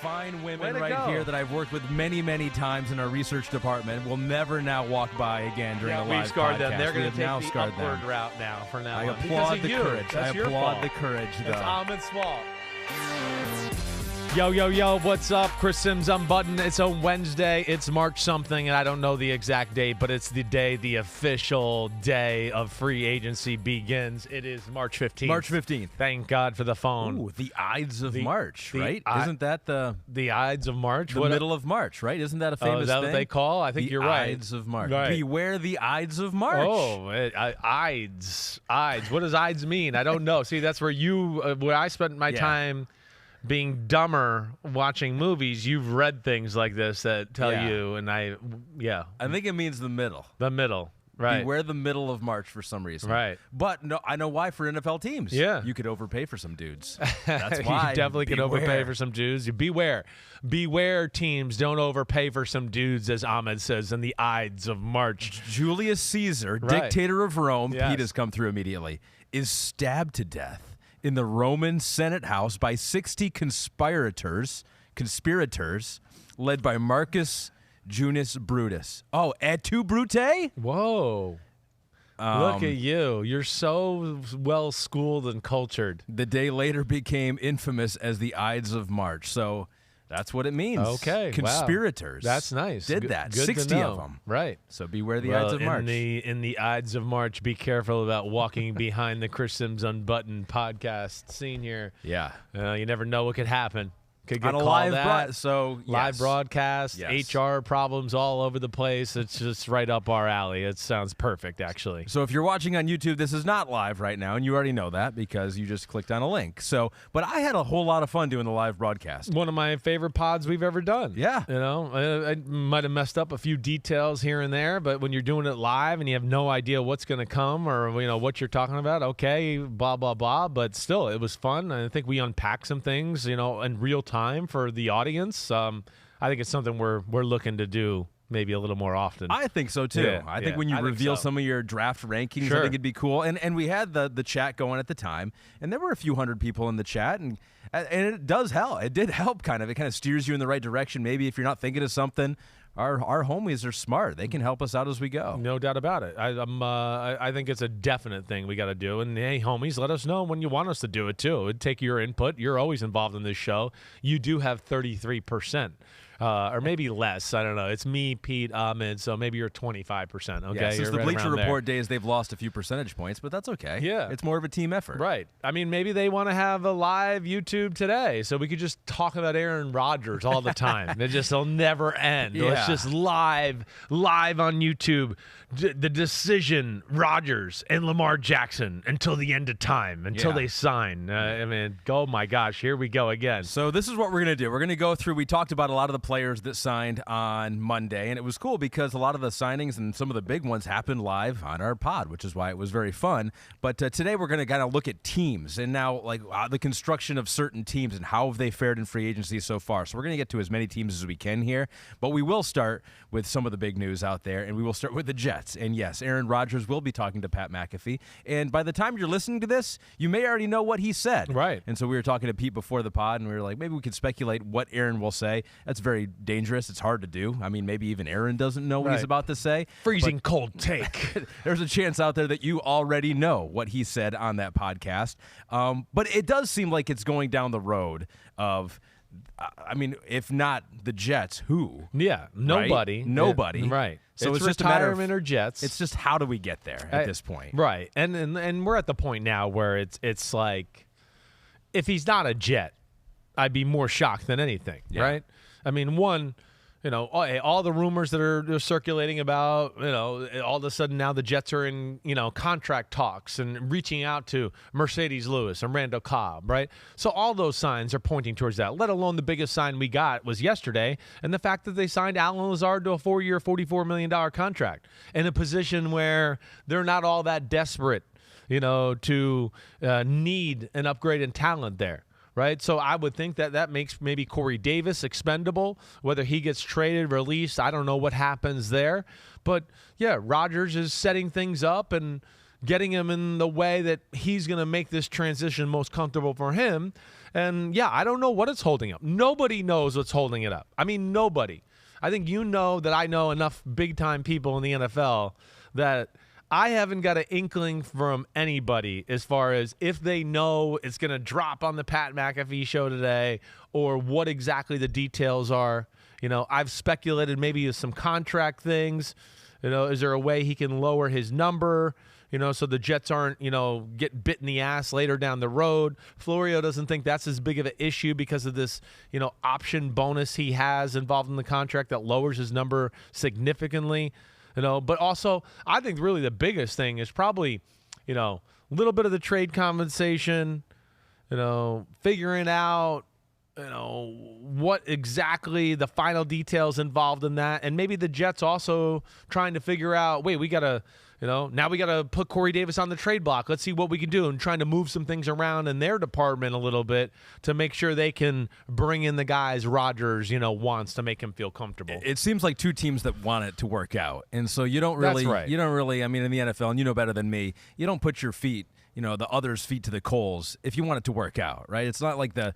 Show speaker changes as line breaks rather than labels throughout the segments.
fine women right here that I've worked with many, many times in our research department will never now walk by again during a live podcast.
We've scarred them. They're going to take
now
the upward route now from now
I
on.
applaud the courage.
That's
I applaud the courage, though.
It's Ahmed's fault. Yo, what's up? Chris Simms Unbuttoned. It's a Wednesday. It's March something, and I don't know the exact date, but it's the day, the official day of free agency begins. It is March 15th.
March 15th.
Thank God for the phone.
Ooh, the Ides of March, right? Isn't that the
Ides of March?
The middle of March, right? Isn't that a famous thing?
Is that what they call? I think you're right.
The Ides of March.
Right.
Beware the Ides of March.
Oh, Ides. What does Ides mean? I don't know. See, that's where where I spent my time being dumber watching movies. You've read things like this that tell you, and I
think it means the middle.
The middle, right.
Beware the middle of March for some reason.
Right.
But no, I know why for NFL teams.
Yeah.
You could overpay for some dudes. That's why.
You definitely could overpay for some dudes. Beware. Beware teams, don't overpay for some dudes, as Ahmed says, in the Ides of March.
Julius Caesar, dictator of Rome, Pete has come through immediately, is stabbed to death in the Roman Senate House by 60 conspirators led by Marcus Junius Brutus. Oh, et tu, Brute?
Whoa. Look at you. You're so well-schooled and cultured.
The day later became infamous as the Ides of March. So that's what it means.
Okay.
Conspirators.
Wow. That's nice.
Did that.
Good
60 of them.
Right.
So beware the Ides of March.
In the Ides of March, be careful about walking behind the Chris Simms Unbuttoned podcast scene here.
Yeah.
You never know what could happen. Could get
on a
called
live
broadcast, HR problems all over the place. It's just right up our alley. It sounds perfect, actually.
So if you're watching on YouTube, this is not live right now, and you already know that because you just clicked on a link. So, but I had a whole lot of fun doing the live broadcast.
One of my favorite pods we've ever done.
Yeah.
You know, I might have messed up a few details here and there, but when you're doing it live and you have no idea what's going to come or, what you're talking about, okay, blah, blah, blah. But still, it was fun. I think we unpacked some things, in real time for the audience. I think it's something we're looking to do maybe a little more often.
I think so too.
Yeah,
I think when you reveal some of your draft rankings, I think it'd be cool. And we had the chat going at the time, and there were a few hundred people in the chat, and it does help. It did help kind of. It kind of steers you in the right direction. Maybe if you're not thinking of something, our homies are smart. They can help us out as we go.
No doubt about it. I think it's a definite thing we got to do. And hey, homies, let us know when you want us to do it too. It'd take your input. You're always involved in this show. You do have 33%. Or maybe less. I don't know. It's me, Pete, Ahmed, so maybe you're 25%. Okay,
yeah, since
you're
the
right
Bleacher Report
there.
days, they've lost a few percentage points, but that's okay.
Yeah.
It's more of a team effort.
Right. I mean, maybe they want to have a live YouTube today, so we could just talk about Aaron Rodgers all the time. It'll never end.
Yeah.
It's just live on YouTube. The decision, Rodgers and Lamar Jackson until the end of time, until they sign. Oh my gosh, here we go again.
So this is what we're going to do. We're going to go through, we talked about a lot of the players that signed on Monday, and it was cool because a lot of the signings and some of the big ones happened live on our pod, which is why it was very fun. But today we're going to kind of look at teams and now the construction of certain teams and how have they fared in free agency so far. So we're going to get to as many teams as we can here, but we will start with some of the big news out there, and we will start with the Jets. And yes, Aaron Rodgers will be talking to Pat McAfee, and by the time you're listening to this, you may already know what he said.
Right.
And so we were talking to Pete before the pod, and we were like, maybe we could speculate what Aaron will say. That's very dangerous. It's hard to do. I mean, maybe even Aaron doesn't know what he's about to say.
Freezing cold take.
There's a chance out there that you already know what he said on that podcast. But it does seem like it's going down the road of, if not the Jets, who?
Yeah, nobody.
Right? Nobody.
Right.
So
it's
just a matter
retirement or Jets.
It's just how do we get there at this point?
Right. And we're at the point now where it's like, if he's not a Jet, I'd be more shocked than anything, right? I mean, all the rumors that are circulating about, all of a sudden now the Jets are in, contract talks and reaching out to Mercedes Lewis and Randall Cobb, right? So all those signs are pointing towards that, let alone the biggest sign we got was yesterday, and the fact that they signed Allen Lazard to a 4-year, $44 million contract in a position where they're not all that desperate, to need an upgrade in talent there. Right, so I would think that makes maybe Corey Davis expendable. Whether he gets traded, released, I don't know what happens there. But, yeah, Rodgers is setting things up and getting him in the way that he's going to make this transition most comfortable for him. And, yeah, I don't know what it's holding up. Nobody knows what's holding it up. I mean, nobody. I think you know that I know enough big-time people in the NFL that I haven't got an inkling from anybody as far as if they know it's going to drop on the Pat McAfee show today or what exactly the details are. I've speculated maybe some contract things. Is there a way he can lower his number, so the Jets aren't, get bit in the ass later down the road. Florio doesn't think that's as big of an issue because of this, option bonus he has involved in the contract that lowers his number significantly. But also I think really the biggest thing is probably, a little bit of the trade compensation, figuring out, what exactly the final details involved in that. And maybe the Jets also trying to figure out, wait, we got to, now we got to put Corey Davis on the trade block. Let's see what we can do, and trying to move some things around in their department a little bit to make sure they can bring in the guys Rodgers, wants to make him feel comfortable.
It seems like two teams that want it to work out. And so you don't really, I mean, in the NFL, and you know better than me, you don't put your feet, the other's feet to the coals if you want it to work out, right? It's not like the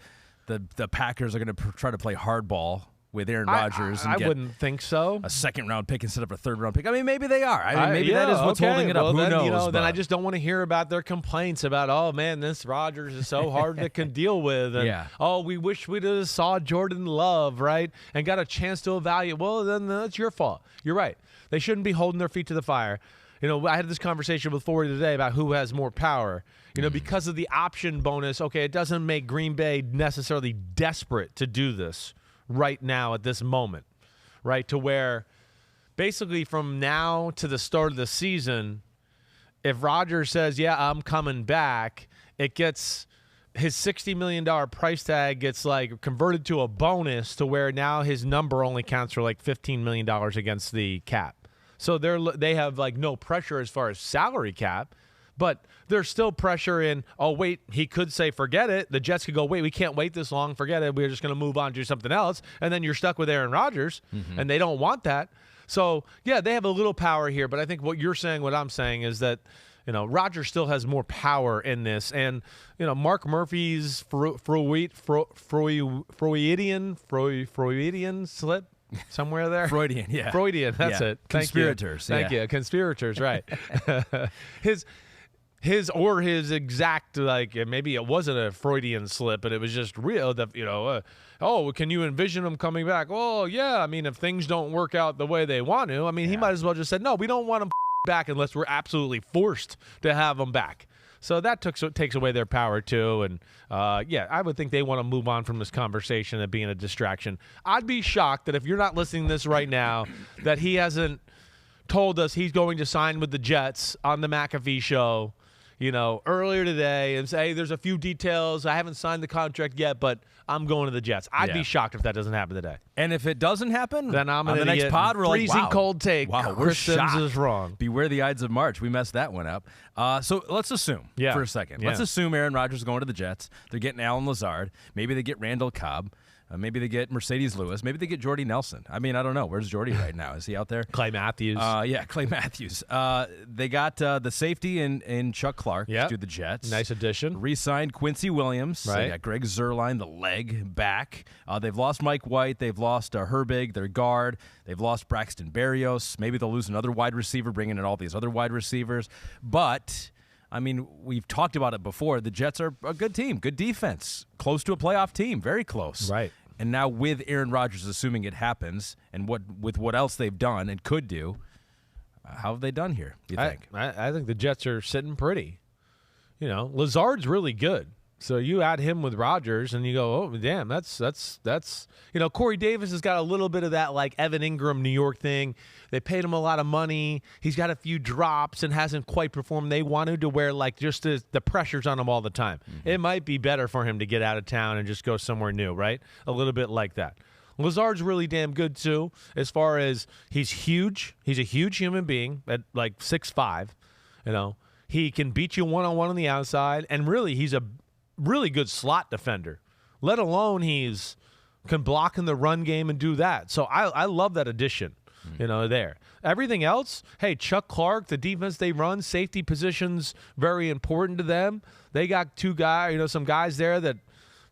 Packers are going to try to play hardball with Aaron Rodgers.
I wouldn't think so.
A second-round pick instead of a third-round pick. I mean, maybe they are. I mean, maybe that is what's holding it up. Who knows?
Then I just don't want to hear about their complaints about, oh, man, this Rodgers is so hard to deal with. And, oh, we wish we'd have saw Jordan Love, right, and got a chance to evaluate. Well, then that's your fault. You're right. They shouldn't be holding their feet to the fire. I had this conversation with Forey today about who has more power. Because of the option bonus, okay, it doesn't make Green Bay necessarily desperate to do this right now at this moment, right? To where basically from now to the start of the season, if Rodgers says, yeah, I'm coming back, it gets his $60 million price tag gets like converted to a bonus to where now his number only counts for like $15 million against the cap. So they have like no pressure as far as salary cap, but there's still pressure in, oh, wait, he could say, forget it. The Jets could go, wait, we can't wait this long. Forget it. We're just going to move on, do something else. And then you're stuck with Aaron Rodgers, and they don't want that. So, yeah, they have a little power here. But I think what you're saying, what I'm saying is that, Rodgers still has more power in this. And, Mark Murphy's Freudian slip. Somewhere there?
Freudian, yeah.
Freudian, that's it.
Conspirators.
Thank you. Conspirators, right. His exact, like, maybe it wasn't a Freudian slip, but it was just real, can you envision him coming back? Oh, yeah, I mean, if things don't work out the way they want to, I mean, he might as well just said, no, we don't want him back unless we're absolutely forced to have him back. So that takes away their power, too. And, I would think they want to move on from this conversation and being a distraction. I'd be shocked that if you're not listening to this right now, that he hasn't told us he's going to sign with the Jets on the McAfee show, earlier today and say, hey, there's a few details. I haven't signed the contract yet, but I'm going to the Jets. I'd be shocked if that doesn't happen today.
And if it doesn't happen,
then I'm
on the next pod, we're
freezing
like, wow,
cold take.
Wow, we're
Chris
shocked.
Simms is wrong.
Beware the Ides of March. We messed that one up. So let's assume for a second.
Yeah.
Let's assume Aaron Rodgers is going to the Jets. They're getting Alan Lazard. Maybe they get Randall Cobb. Maybe they get Mercedes Lewis. Maybe they get Jordy Nelson. I mean, I don't know. Where's Jordy right now? Is he out there?
Clay Matthews.
Clay Matthews. They got the safety in Chuck Clark to the Jets.
Nice addition.
Re-signed Quincy Williams.
Right.
They got Greg Zuerlein, the leg, back. They've lost Mike White. They've lost Herbig, their guard. They've lost Braxton Berrios. Maybe they'll lose another wide receiver, bringing in all these other wide receivers. But I mean, we've talked about it before. The Jets are a good team, good defense, close to a playoff team, very close.
Right.
And now with Aaron Rodgers, assuming it happens, and with what else they've done and could do, how have they done here, do you think?
I think the Jets are sitting pretty. Lazard's really good. So you add him with Rodgers, and you go, oh, damn, that's Corey Davis has got a little bit of that, like, Evan Ingram, New York thing. They paid him a lot of money. He's got a few drops and hasn't quite performed. They wanted to wear, like, just the pressure's on him all the time. Mm-hmm. It might be better for him to get out of town and just go somewhere new, right? A little bit like that. Lazard's really damn good, too, as far as he's huge. He's a huge human being at, like, 6'5", He can beat you one-on-one on the outside, and really he's a really good slot defender, let alone can block in the run game and do that. So I love that addition. there. Everything else, hey, Chuck Clark, the defense they run, safety positions, very important to them. They got two guys, some guys there that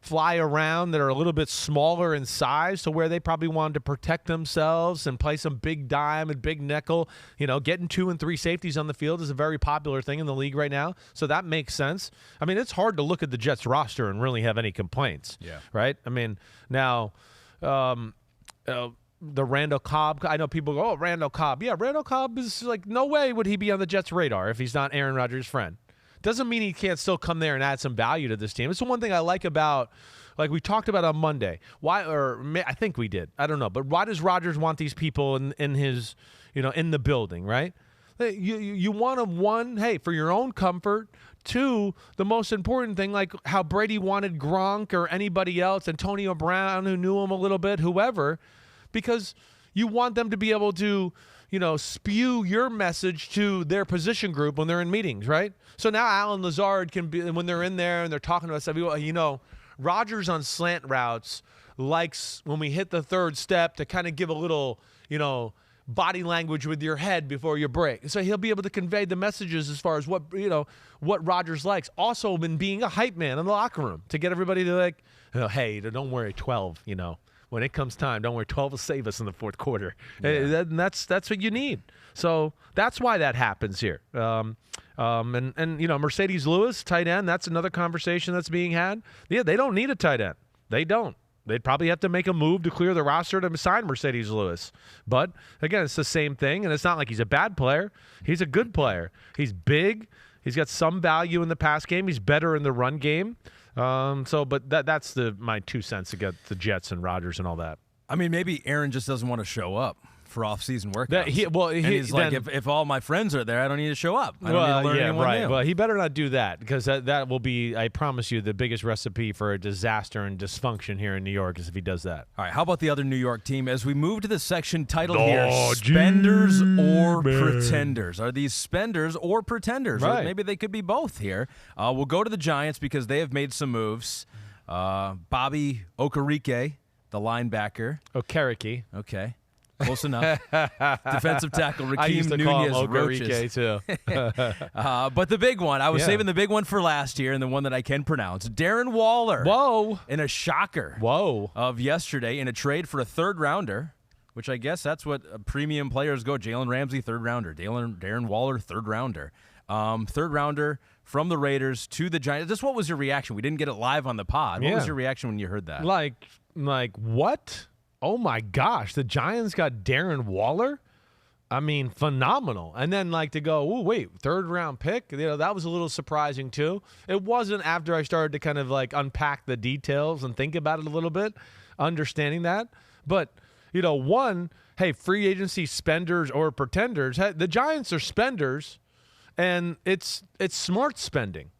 fly around that are a little bit smaller in size to where they probably wanted to protect themselves and play some big dime and big nickel. Getting 2 and 3 safeties on the field is a very popular thing in the league right now. So that makes sense. I mean, it's hard to look at the Jets roster and really have any complaints.
Yeah.
Right? I mean, now the Randall Cobb, I know people go, oh, Randall Cobb. Yeah, Randall Cobb is like, no way would he be on the Jets' radar if he's not Aaron Rodgers' friend. Doesn't mean he can't still come there and add some value to this team. It's the one thing I like about, like we talked about on Monday. I think we did. I don't know. But why does Rodgers want these people in his, in the building, right? You want them, one, hey, for your own comfort. Two, the most important thing, like how Brady wanted Gronk or anybody else, Antonio Brown, who knew him a little bit, whoever, because you want them to be able to, spew your message to their position group when they're in meetings, right? So now Alan Lazard can be, when they're in there and they're talking about stuff, Rodgers on slant routes likes when we hit the third step to kind of give a little, body language with your head before you break. So he'll be able to convey the messages as far as what Rodgers likes. Also been being a hype man in the locker room to get everybody to like, hey, don't worry, 12, when it comes time, don't worry, 12 will save us in the fourth quarter. Yeah. And that's what you need. So that's why that happens here. Mercedes Lewis, tight end, that's another conversation that's being had. Yeah, they don't need a tight end. They don't. They'd probably have to make a move to clear the roster to sign Mercedes Lewis. But, again, it's the same thing, and it's not like he's a bad player. He's a good player. He's big. He's got some value in the pass game. He's better in the run game. But that's my 2 cents against the Jets and Rodgers and all that.
I mean, maybe Aaron just doesn't want to show up for off-season workouts. He's like, if all my friends are there, I don't need to show up. I don't need to learn anyone new.
Well, he better not do that because that will be, I promise you, the biggest recipe for a disaster and dysfunction here in New York is if he does that.
All right, how about the other New York team? As we move to the section titled here, Spenders or Pretenders. Are these spenders or pretenders?
Right.
Or maybe they could be both here. We'll go to the Giants because they have made some moves. Bobby Okereke, the linebacker.
Okereke.
Okay. Close enough. Defensive tackle Rakeem
I used to call him
Nunez-Roches.
too.
But the big one, I was saving the big one for last year and the one that I can pronounce. Darren Waller.
Whoa.
In a shocker.
Whoa.
Of yesterday in a trade for a third-rounder, which I guess that's what premium players go. Jalen Ramsey, third-rounder. Darren Waller, third-rounder. Third-rounder from the Raiders to the Giants. Just what was your reaction? We didn't get it live on the pod. What was your reaction when you heard that?
Like what? Oh, my gosh. The Giants got Darren Waller? I mean, phenomenal. And then, to go, oh, wait, third-round pick? That was a little surprising, too. It wasn't after I started to kind of, unpack the details and think about it a little bit, understanding that. But, one, hey, free agency spenders or pretenders. Hey, the Giants are spenders, and it's smart spending.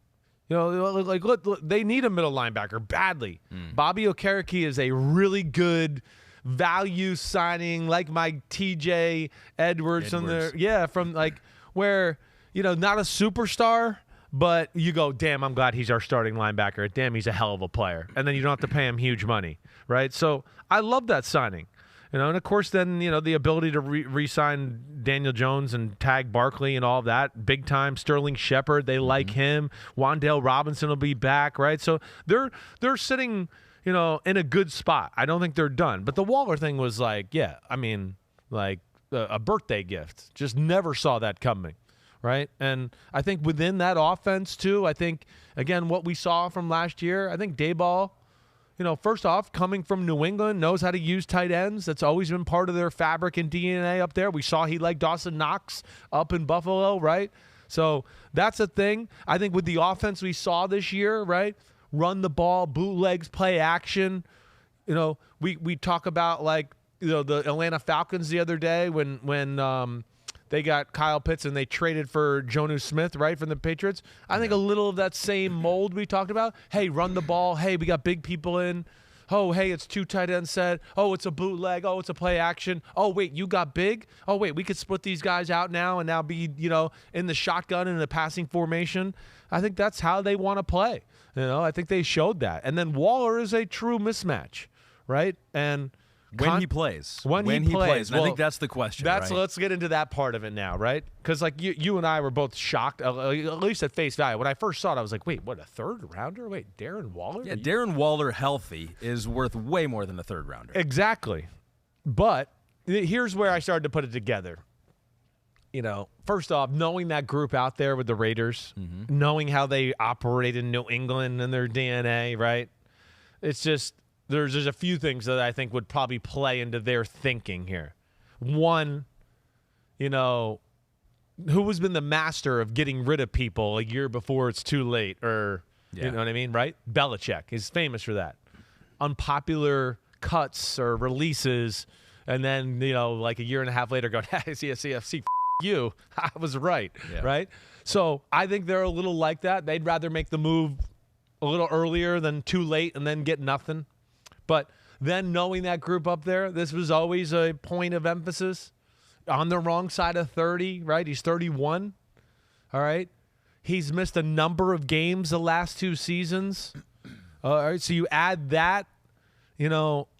Look, they need a middle linebacker badly. Bobby Okereke is a really good value signing, like my TJ Edwards. From where, not a superstar, but you go, damn, I'm glad he's our starting linebacker. Damn, he's a hell of a player. And then you don't have to pay him huge money, right? So I love that signing. And of course, then, the ability to re-sign Daniel Jones and tag Barkley and all of that, big time. Sterling Shepard, they like him. Wan'Dale Robinson will be back, right? So they're sitting, in a good spot. I don't think they're done. But the Waller thing was a birthday gift. Just never saw that coming, right? And I think within that offense, too, I think, again, what we saw from last year, I think Daboll, first off, coming from New England, knows how to use tight ends. That's always been part of their fabric and DNA up there. We saw he liked Dawson Knox up in Buffalo, right? So that's a thing. I think with the offense we saw this year, right? Run the ball, bootlegs, play action. We talk about the Atlanta Falcons the other day when they got Kyle Pitts and they traded for Jonnu Smith, right, from the Patriots. I think a little of that same mold we talked about. Hey, run the ball. Hey, we got big people in. Oh, hey, it's 2 tight end set. Oh, it's a bootleg. Oh, it's a play action. Oh, wait, you got big? Oh, wait, we could split these guys out now and now be, in the shotgun and in the passing formation. I think that's how they want to play. I think they showed that. And then Waller is a true mismatch, right? And
When he plays.
When he plays.
And I think that's the question.
Let's get into that part of it now, right? Because like you and I were both shocked, at least at face value. When I first saw it, I was like, wait, what, a third rounder? Wait, Darren Waller?
Yeah, Darren Waller healthy is worth way more than a third rounder.
Exactly. But here's where I started to put it together. First off, knowing that group out there with the Raiders, knowing how they operate in New England and their DNA, right? It's just there's a few things that I think would probably play into their thinking here. One, who has been the master of getting rid of people a year before it's too late, or you know what I mean, right? Belichick is famous for that. Unpopular cuts or releases, and then like a year and a half later, going, "Hey, CFC, you, I was right," right? So I think they're a little like that. They'd rather make the move a little earlier than too late and then get nothing. But then knowing that group up there, this was always a point of emphasis. On the wrong side of 30, right? He's 31, all right? He's missed a number of games the last 2 seasons. All right, so you add that,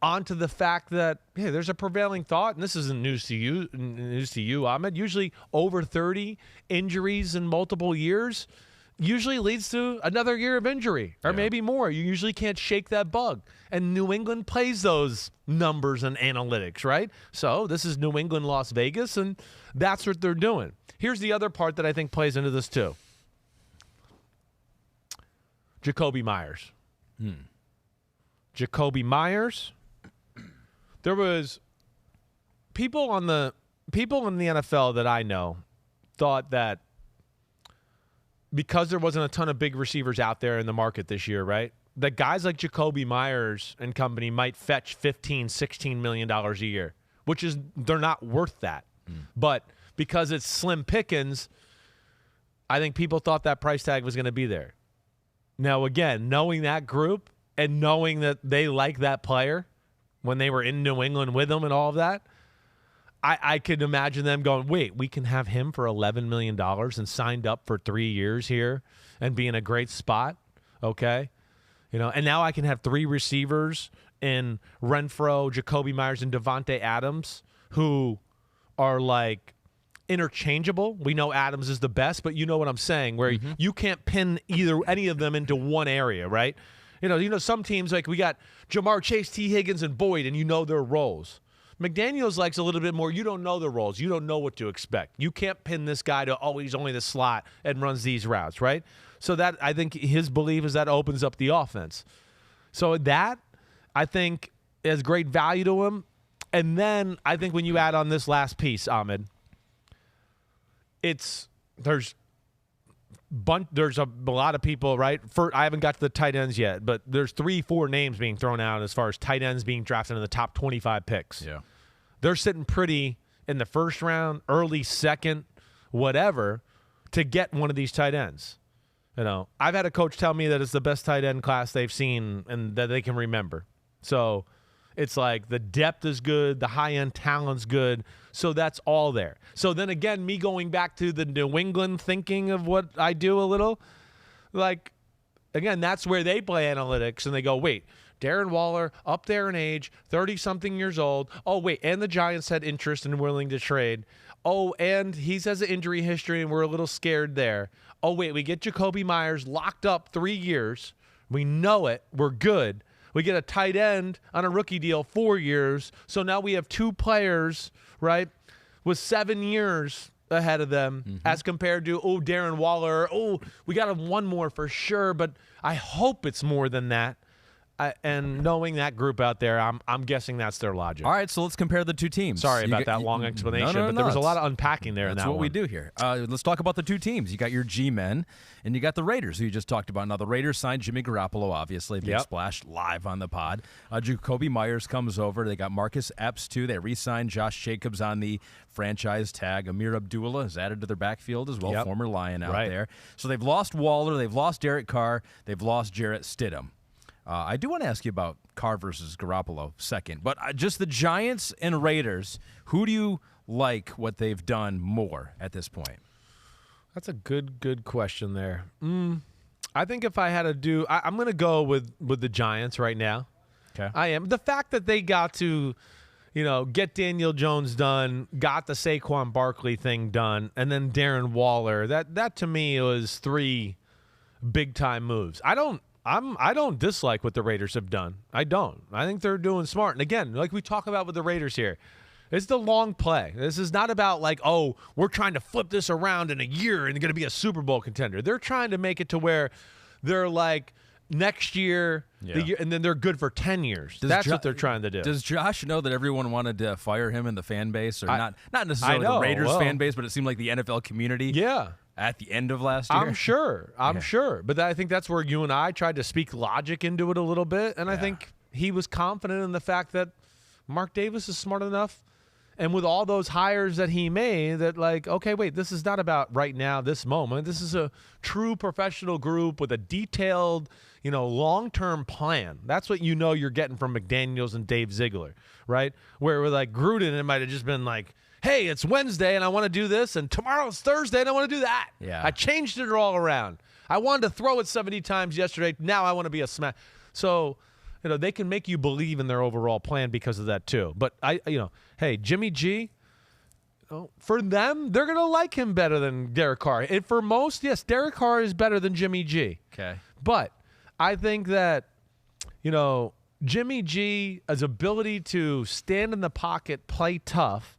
onto the fact that, there's a prevailing thought, and this isn't news to you, Ahmed. Usually over 30 injuries in multiple years usually leads to another year of injury, or maybe more. You usually can't shake that bug. And New England plays those numbers and analytics, right? So this is New England, Las Vegas, and that's what they're doing. Here's the other part that I think plays into this too. Jacoby Myers. Jacoby Myers. There was people in the NFL that I know thought that because there wasn't a ton of big receivers out there in the market this year, right? That guys like Jacoby Myers and company might fetch $15, $16 million a year, which is they're not worth that. But because it's slim pickings, I think people thought that price tag was going to be there. Now, again, knowing that group and knowing that they like that player when they were in New England with them and all of that, I could imagine them going, wait, we can have him for $11 million and signed up for 3 years here and be in a great spot, okay? And now I can have 3 receivers in Renfro, Jacoby Myers, and Devontae Adams who are like interchangeable. We know Adams is the best, but you know what I'm saying, where you can't pin any of them into one area, right? Some teams, like we got Jamar Chase, T. Higgins, and Boyd, and their roles. McDaniels likes a little bit more. You don't know the roles. You don't know what to expect. You can't pin this guy to, he's only the slot and runs these routes, right? So that, I think his belief is that opens up the offense. So that, I think, has great value to him. And then I think when you add on this last piece, Ahmed, there's a lot of people, right? I haven't got to the tight ends yet, but there's 3-4 names being thrown out as far as tight ends being drafted in the top 25 picks.
Yeah.
They're sitting pretty in the first round, early second, whatever, to get one of these tight ends. I've had a coach tell me that it's the best tight end class they've seen and that they can remember. So it's like the depth is good, the high-end talent's good, so that's all there. So then again, me going back to the New England thinking of what I do a little, like, again, that's where they play analytics, and they go, wait, Darren Waller, up there in age, 30-something years old. Oh, wait, and the Giants had interest and willing to trade. Oh, and he has an injury history, and we're a little scared there. Oh, wait, we get Jacoby Myers locked up 3 years. We know it. We're good. We get a tight end on a rookie deal 4 years. So now we have 2 players, right, with 7 years ahead of them as compared to, Darren Waller. We got him 1 more for sure, but I hope it's more than that. And knowing that group out there, I'm guessing that's their logic.
All right, so let's compare the 2 teams.
Sorry about that long explanation, but there was a lot of unpacking there in that
one. That's what we do here. Let's talk about the 2 teams. You got your G-men, and you got the Raiders, who you just talked about. Now, the Raiders signed Jimmy Garoppolo, obviously. Big splash live on the pod. Jacoby Myers comes over. They got Marcus Epps, too. They re-signed Josh Jacobs on the franchise tag. Amir Abdullah is added to their backfield as well, former Lion out there. So they've lost Waller. They've lost Derek Carr. They've lost Jarrett Stidham. I do want to ask you about Carr versus Garoppolo second, but just the Giants and Raiders, who do you like what they've done more at this point?
That's a good question there. I think if I had to do, I'm going to go with the Giants right now.
Okay.
I am. The fact that they got to get Daniel Jones done, got the Saquon Barkley thing done, and then Darren Waller. That to me was 3 big time moves. I don't dislike what the Raiders have done. I don't. I think they're doing smart. And again, like we talk about with the Raiders here, it's the long play. This is not about like, oh, we're trying to flip this around in a year and going to be a Super Bowl contender. They're trying to make it to where they're like next year, the year, and then they're good for 10 years. That's what they're trying to do.
Does Josh know that everyone wanted to fire him in the fan base, or not necessarily the Raiders fan base, but it seemed like the NFL community?
Yeah.
At the end of last year?
I'm sure. But I think that's where you and I tried to speak logic into it a little bit. And I think he was confident in the fact that Mark Davis is smart enough. And with all those hires that he made, that like, okay, wait, this is not about right now, this moment. This is a true professional group with a detailed, long-term plan. That's what you're getting from McDaniels and Dave Ziegler, right? Where with like Gruden, it might have just been like, hey, it's Wednesday and I want to do this, and tomorrow's Thursday and I want to do that.
Yeah.
I changed it all around. I wanted to throw it 70 times yesterday. Now I want to be a smash. So, they can make you believe in their overall plan because of that too. But hey, Jimmy G, for them, they're going to like him better than Derek Carr. And for most, yes, Derek Carr is better than Jimmy G.
Okay.
But I think that, Jimmy G's ability to stand in the pocket, play tough,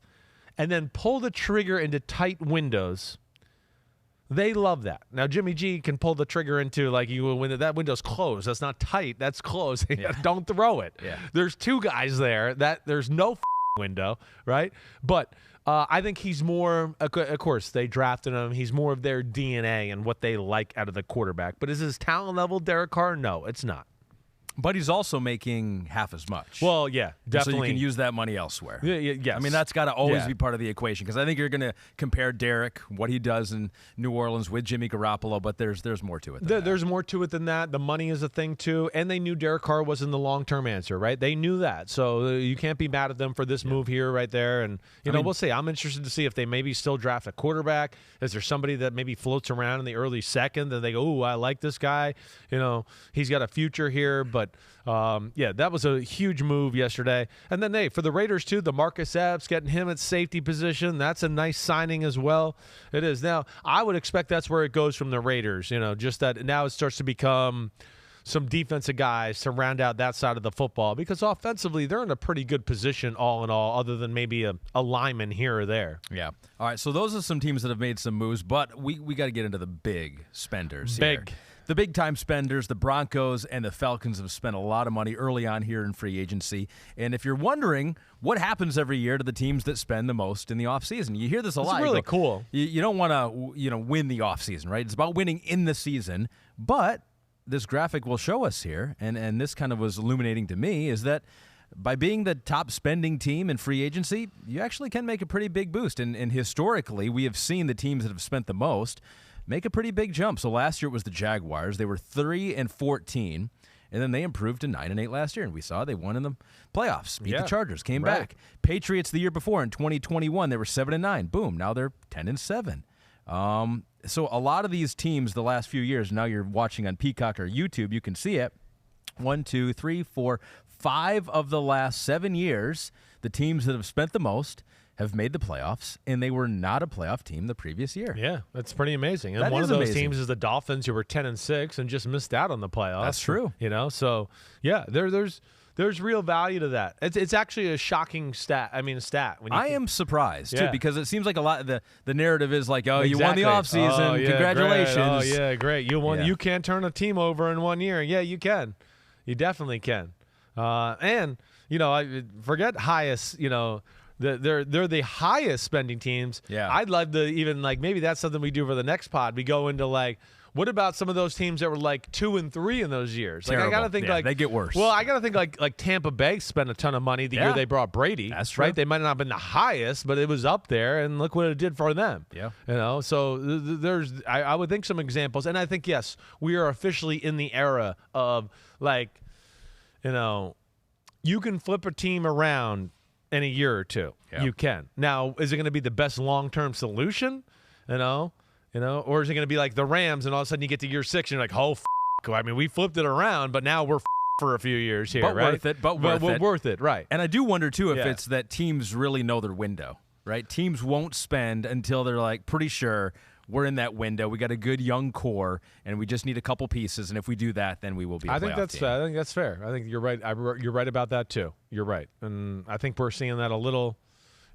and then pull the trigger into tight windows, they love that. Now, Jimmy G can pull the trigger into, like, when that window's closed. That's not tight. That's closed. Yeah. Don't throw it. Yeah. There's 2 guys there. There's no window, right? But I think he's more, of course, they drafted him. He's more of their DNA and what they like out of the quarterback. But is his talent level Derek Carr? No, it's not.
But he's also making half as much.
Well, yeah, definitely.
So you can use that money elsewhere.
Yes.
I mean, that's got to always be part of the equation, because I think you're going to compare Derek, what he does in New Orleans with Jimmy Garoppolo, but there's more to it than that.
There's more to it than that. The money is a thing, too. And they knew Derek Carr wasn't the long-term answer, right? They knew that. So you can't be mad at them for this move here, right there. And, we'll see. I'm interested to see if they maybe still draft a quarterback. Is there somebody that maybe floats around in the early second that they go, ooh, I like this guy. He's got a future here, but that was a huge move yesterday. And then, for the Raiders, too, the Marcus Epps, getting him at safety position, that's a nice signing as well. It is. Now, I would expect that's where it goes from the Raiders, just that now it starts to become some defensive guys to round out that side of the football, because offensively, they're in a pretty good position all in all, other than maybe a lineman here or there.
Yeah. All right, so those are some teams that have made some moves, but we got to get into the big spenders here. The big-time spenders, the Broncos and the Falcons, have spent a lot of money early on here in free agency. And if you're wondering what happens every year to the teams that spend the most in the offseason, you hear this a lot.
It's really cool.
You don't want to win the offseason, right? It's about winning in the season. But this graphic will show us here, and this kind of was illuminating to me, is that by being the top spending team in free agency, you actually can make a pretty big boost. And historically, we have seen the teams that have spent the most make a pretty big jump. So last year it was the Jaguars. They were 3-14, and then they improved to 9-8 last year. And we saw they won in the playoffs, beat the Chargers, came back. Patriots the year before in 2021, they were 7-9. Boom, now they're 10-7. So a lot of these teams the last few years, now you're watching on Peacock or YouTube, you can see it. 1, 2, 3, 4, 5 of the last 7 years, the teams that have spent the most have made the playoffs, and they were not a playoff team the previous year.
Yeah, that's pretty amazing. And one of those teams is the Dolphins, who were 10-6 and just missed out on the playoffs.
That's true.
So yeah, there's real value to that. It's actually a shocking stat. I
am surprised too, because it seems like a lot of the narrative is like, you won the offseason. Congratulations.
Great. Oh yeah, great. You won. Yeah. You can't turn a team over in 1 year. Yeah, you can. You definitely can. And I forget highest. They're the highest spending teams.
Yeah.
I'd love to even maybe that's something we do for the next pod. We go into what about some of those teams that were 2-3 in those years?
Terrible.
I gotta think
they get worse.
Well, I gotta think like Tampa Bay spent a ton of money the year they brought Brady.
That's true.
Right. They might not have been the highest, but it was up there, and look what it did for them.
Yeah.
So there's I would think some examples, and I think yes, we are officially in the era of you can flip a team around in a year or two.
Yeah.
You can. Now, is it going to be the best long-term solution? Or is it going to be like the Rams, and all of a sudden you get to year 6 and you're like, we flipped it around, but now we're for a few years here,
but
right?
Worth it,
right?
And I do wonder too if it's that teams really know their window, right? Teams won't spend until they're like pretty sure we're in that window. We got a good young core, and we just need a couple pieces. And if we do that, then we will be.
I think that's fair. I think you're right. You're right about that too. You're right, and I think we're seeing that a little.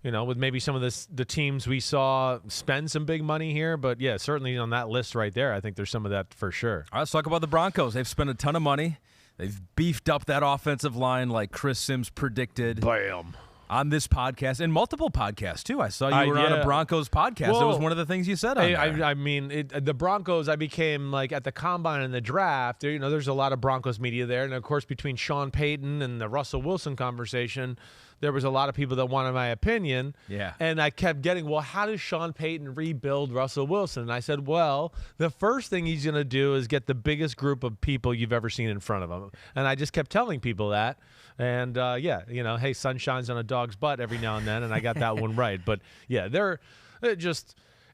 With maybe some of the teams we saw spend some big money here, but yeah, certainly on that list right there, I think there's some of that for sure.
All right, let's talk about the Broncos. They've spent a ton of money. They've beefed up that offensive line like Chris Simms predicted.
Bam.
On this podcast and multiple podcasts too. I saw you were on a Broncos podcast. That was one of the things you said on there.
I mean, the Broncos, I became like at the combine and the draft, there's a lot of Broncos media there. And of course, between Sean Payton and the Russell Wilson conversation, there was a lot of people that wanted my opinion.
Yeah.
And I kept getting, well, how does Sean Payton rebuild Russell Wilson? And I said, well, the first thing he's going to do is get the biggest group of people you've ever seen in front of him. And I just kept telling people that. And, hey, sun shines on a dog's butt every now and then, and I got that one right. But, yeah,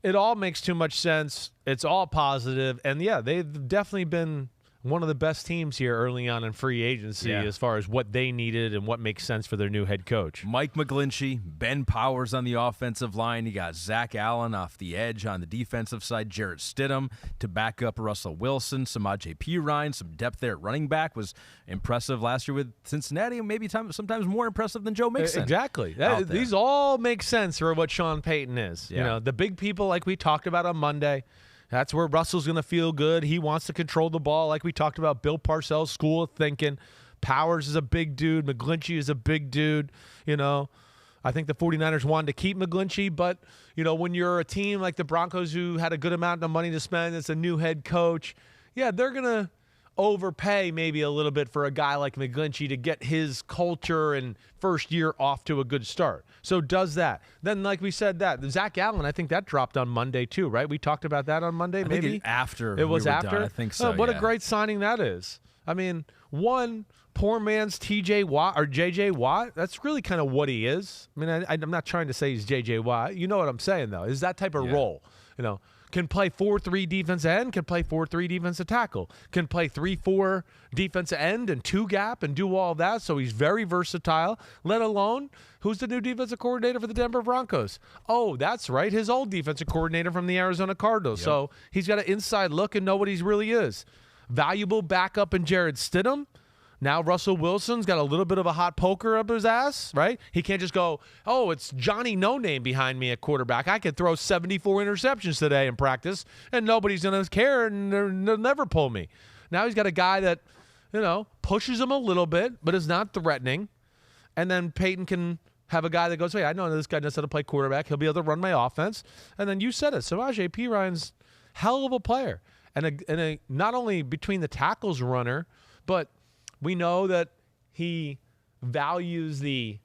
it all makes too much sense. It's all positive. And, yeah, they've definitely been one of the best teams here early on in free agency as far as what they needed and what makes sense for their new head coach.
Mike McGlinchey, Ben Powers on the offensive line. You got Zach Allen off the edge on the defensive side. Jarrett Stidham to back up Russell Wilson. Samaje Perine, some depth there at running back was impressive last year with Cincinnati, and maybe sometimes more impressive than Joe Mixon.
Exactly. These all make sense for what Sean Payton is.
Yeah.
The big people like we talked about on Monday. That's where Russell's going to feel good. He wants to control the ball like we talked about. Bill Parcells' school of thinking. Powers is a big dude. McGlinchey is a big dude. I think the 49ers wanted to keep McGlinchey, but, when you're a team like the Broncos who had a good amount of money to spend, it's a new head coach, they're going to overpay maybe a little bit for a guy like McGlinchey to get his culture and first year off to a good start. So does that. Then, like we said, Zach Allen, I think that dropped on Monday too, right? We talked about that on Monday, maybe?
I think after
it was after?
Done. I think so,
What a great signing that is. I mean, one poor man's TJ Watt or JJ Watt, that's really kind of what he is. I mean, I'm not trying to say he's JJ Watt. You know what I'm saying, though, is that type of role, can play 4-3 defensive end, can play 4-3 defensive tackle, can play 3-4 defensive end and 2 gap and do all of that. So he's very versatile, let alone who's the new defensive coordinator for the Denver Broncos? Oh, that's right, his old defensive coordinator from the Arizona Cardinals. Yep. So he's got an inside look and know what he really is. Valuable backup in Jarrett Stidham. Now Russell Wilson's got a little bit of a hot poker up his ass, right? He can't just go, oh, it's Johnny No Name behind me at quarterback. I could throw 74 interceptions today in practice, and nobody's going to care, and they'll never pull me. Now he's got a guy that, pushes him a little bit, but is not threatening. And then Payton can have a guy that goes, hey, I know this guy knows how to play quarterback. He'll be able to run my offense. And then you said it. Samaje Perine's hell of a player. And not only between the tackles runner, but we know that he values the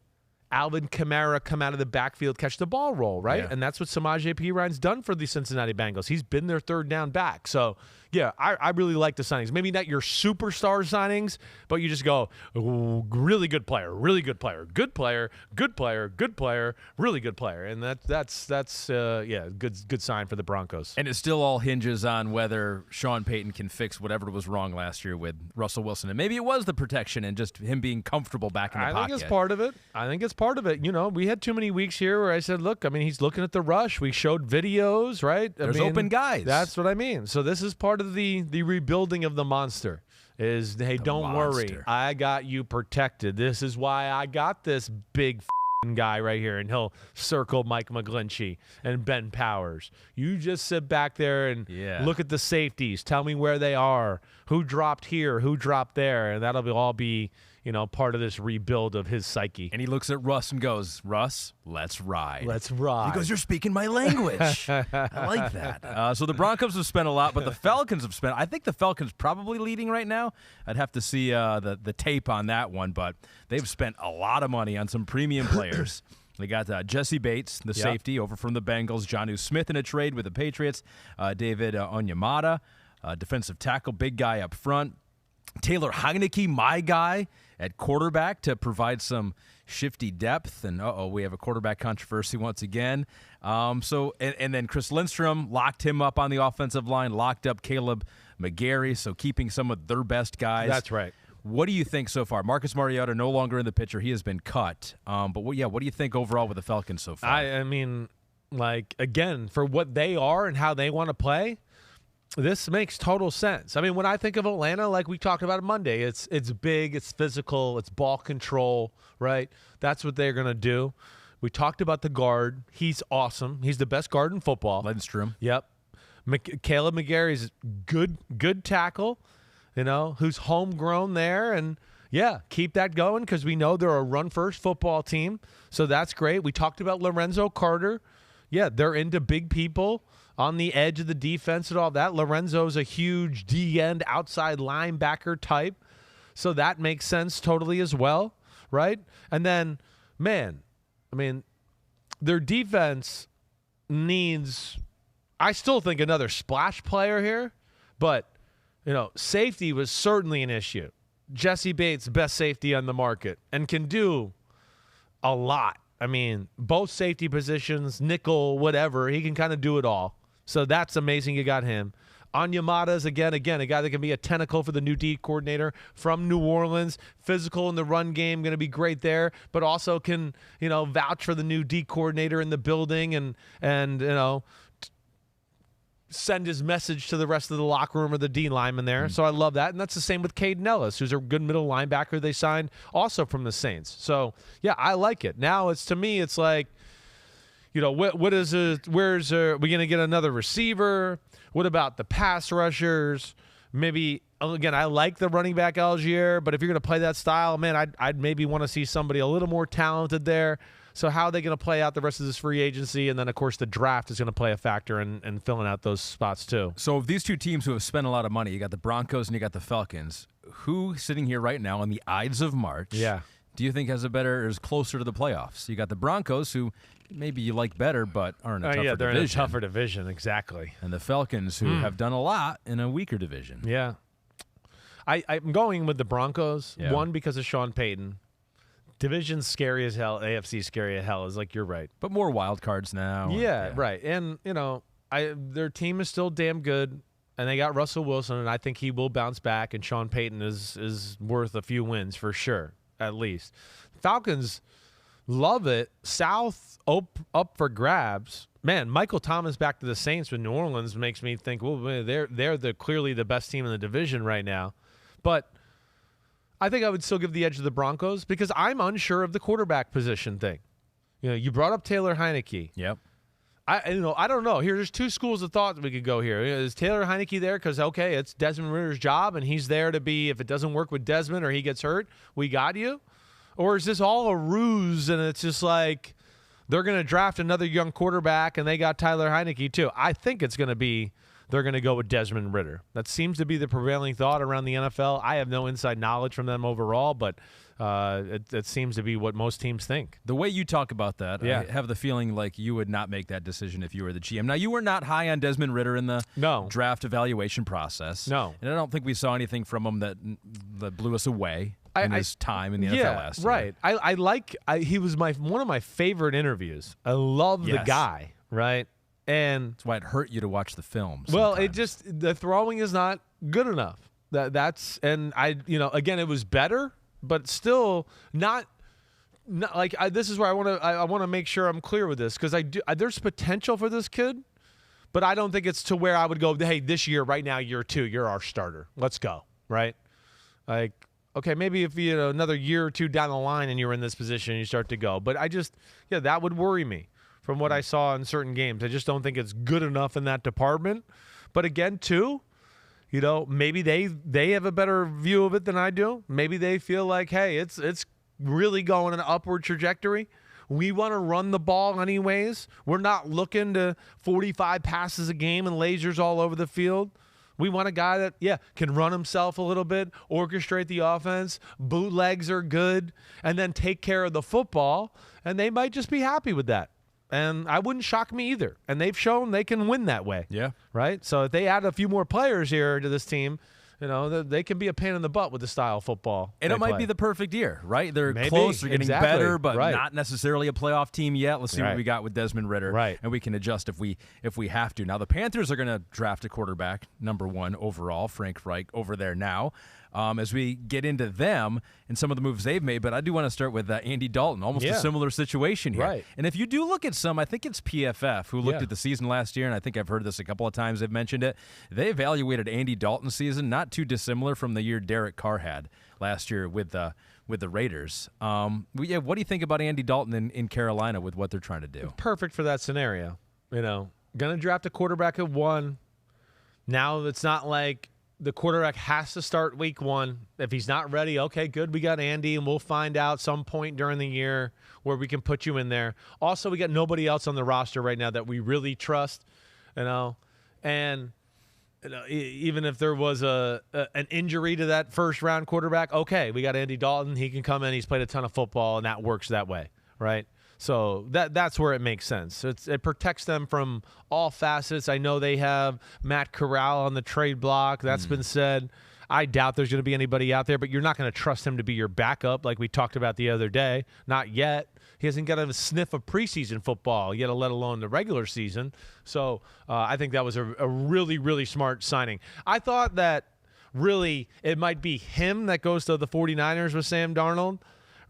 Alvin Kamara come out of the backfield, catch the ball role, right?
Yeah.
And that's what Samaje Perine's done for the Cincinnati Bengals. He's been their third down back. So, yeah, I really like the signings. Maybe not your superstar signings, but you just go, ooh, really good player, really good player, good player, good player, good player, really good player. And that's good sign for the Broncos.
And it still all hinges on whether Sean Payton can fix whatever was wrong last year with Russell Wilson. And maybe it was the protection and just him being comfortable back in the pocket.
I think it's part of it. We had too many weeks here where I said, look, he's looking at the rush. We showed videos, right?
There's open guys.
That's what I mean. So this is part of the rebuilding of the monster is, hey, don't worry. I got you protected. This is why I got this big guy right here, and he'll circle Mike McGlinchey and Ben Powers. You just sit back there and look at the safeties. Tell me where they are, who dropped here, who dropped there, and that'll all be part of this rebuild of his psyche.
And he looks at Russ and goes, Russ, let's ride.
Let's ride.
He goes, you're speaking my language. I like that. So the Broncos have spent a lot, but the Falcons have spent, I think the Falcons probably leading right now. I'd have to see the tape on that one, but they've spent a lot of money on some premium players. They got Jesse Bates, the safety, over from the Bengals. Jonnu Smith in a trade with the Patriots. David Onyemata, defensive tackle, big guy up front. Taylor Heinicke, my guy, at quarterback to provide some shifty depth. And, we have a quarterback controversy once again. And then Chris Lindstrom locked him up on the offensive line, locked up Caleb McGarry, so keeping some of their best guys.
That's right.
What do you think so far? Marcus Mariota no longer in the picture. He has been cut. But what do you think overall with the Falcons so far?
I mean, like, again, for what they are and how they want to play, this makes total sense. I mean, when I think of Atlanta, like we talked about Monday, it's big, it's physical, it's ball control, right? That's what they're going to do. We talked about the guard. He's awesome. He's the best guard in football.
Lindstrom.
Yep. Caleb McGarry's good tackle, who's homegrown there. And, yeah, keep that going because we know they're a run-first football team. So that's great. We talked about Lorenzo Carter. Yeah, they're into big people on the edge of the defense and all that. Lorenzo's a huge D-end outside linebacker type. So that makes sense totally as well, right? And then, man, I mean, their defense needs, I still think, another splash player here. But, safety was certainly an issue. Jesse Bates, best safety on the market, and can do a lot. I mean, both safety positions, nickel, whatever, he can kind of do it all. So that's amazing you got him. Onyemata's, again, a guy that can be a tentacle for the new D coordinator from New Orleans. Physical in the run game, going to be great there, but also can, vouch for the new D coordinator in the building and send his message to the rest of the locker room or the D lineman there. So I love that. And that's the same with Caden Ellis, who's a good middle linebacker they signed also from the Saints. So, yeah, I like it. Now, to me, it's like, where's we going to get another receiver? What about the pass rushers? Maybe, again, I like the running back Algier, but if you're going to play that style, man, I'd maybe want to see somebody a little more talented there. So how are they going to play out the rest of this free agency? And then, of course, the draft is going to play a factor in filling out those spots too.
So of these two teams who have spent a lot of money, you got the Broncos and you got the Falcons, who sitting here right now on the Ides of March do you think has a better, is closer to the playoffs? You got the Broncos, who maybe you like better, but are in a tougher division.
They're in a tougher division, exactly.
And the Falcons, who have done a lot in a weaker division.
Yeah. I'm going with the Broncos, one, because of Sean Payton. Division's scary as hell. AFC scary as hell. Is like, you're right.
But more wild cards now.
Yeah, right. And, their team is still damn good, and they got Russell Wilson, and I think he will bounce back, and Sean Payton is worth a few wins for sure, at least. Falcons love it. South up for grabs. Man, Michael Thomas back to the Saints with New Orleans makes me think, well, they're clearly the best team in the division right now. But I think I would still give the edge to the Broncos because I'm unsure of the quarterback position thing. You brought up Taylor Heinicke.
Yep.
I don't know. There's two schools of thought that we could go here. Is Taylor Heinicke there because, okay, it's Desmond Ridder's job and he's there to be, if it doesn't work with Desmond or he gets hurt, we got you? Or is this all a ruse and it's just like they're going to draft another young quarterback and they got Tyler Heinicke too? I think it's going to be they're going to go with Desmond Ridder. That seems to be the prevailing thought around the NFL. I have no inside knowledge from them overall, but it seems to be what most teams think.
The way you talk about that, I have the feeling like you would not make that decision if you were the GM. Now, you were not high on Desmond Ridder in the draft evaluation process.
No.
And I don't think we saw anything from him that blew us away in his time in the NFL last year.
Right. He was one of my favorite interviews. I love the guy, right? And
that's why it hurt you to watch the film.
Well, the throwing is not good enough. Again, it was better, but still not like this is where I want to make sure I'm clear with this because there's potential for this kid, but I don't think it's to where I would go, hey, this year, right now, year 2, you're our starter. Let's go, right? Like, okay, maybe if you another year or two down the line and you're in this position, you start to go. But that would worry me. From what I saw in certain games, I just don't think it's good enough in that department. But again, too, maybe they have a better view of it than I do. Maybe they feel like, hey, it's really going in an upward trajectory. We want to run the ball anyways. We're not looking to 45 passes a game and lasers all over the field. We want a guy that, can run himself a little bit, orchestrate the offense, bootlegs are good, and then take care of the football. And they might just be happy with that. And I wouldn't shock me either. And they've shown they can win that way.
Yeah.
Right? So if they add a few more players here to this team, they can be a pain in the butt with the style of football.
And it might be the perfect year, right? They're close. They're getting better, but not necessarily a playoff team yet. Let's see what we got with Desmond Ridder.
Right.
And we can adjust if we have to. Now, the Panthers are going to draft a quarterback, number 1 overall, Frank Reich, over there now. as we get into them and some of the moves they've made. But I do want to start with Andy Dalton, almost a similar situation here.
Right.
And if you do look at some, I think it's PFF who looked at the season last year, and I think I've heard this a couple of times. They've mentioned it. They evaluated Andy Dalton's season not too dissimilar from the year Derek Carr had last year with the Raiders. What do you think about Andy Dalton in Carolina with what they're trying to do?
Perfect for that scenario. Going to draft a quarterback at 1. Now it's not like the quarterback has to start week 1. If he's not ready, okay, good. We got Andy, and we'll find out some point during the year where we can put you in there. Also, we got nobody else on the roster right now that we really trust, and even if there was an injury to that first-round quarterback, okay, we got Andy Dalton. He can come in. He's played a ton of football, and that works that way, right? So that's where it makes sense. It protects them from all facets. I know they have Matt Corral on the trade block. That's been said. I doubt there's going to be anybody out there, but you're not going to trust him to be your backup like we talked about the other day. Not yet. He hasn't got a sniff of preseason football yet, let alone the regular season. So I think that was a really, really smart signing. I thought that really it might be him that goes to the 49ers with Sam Darnold.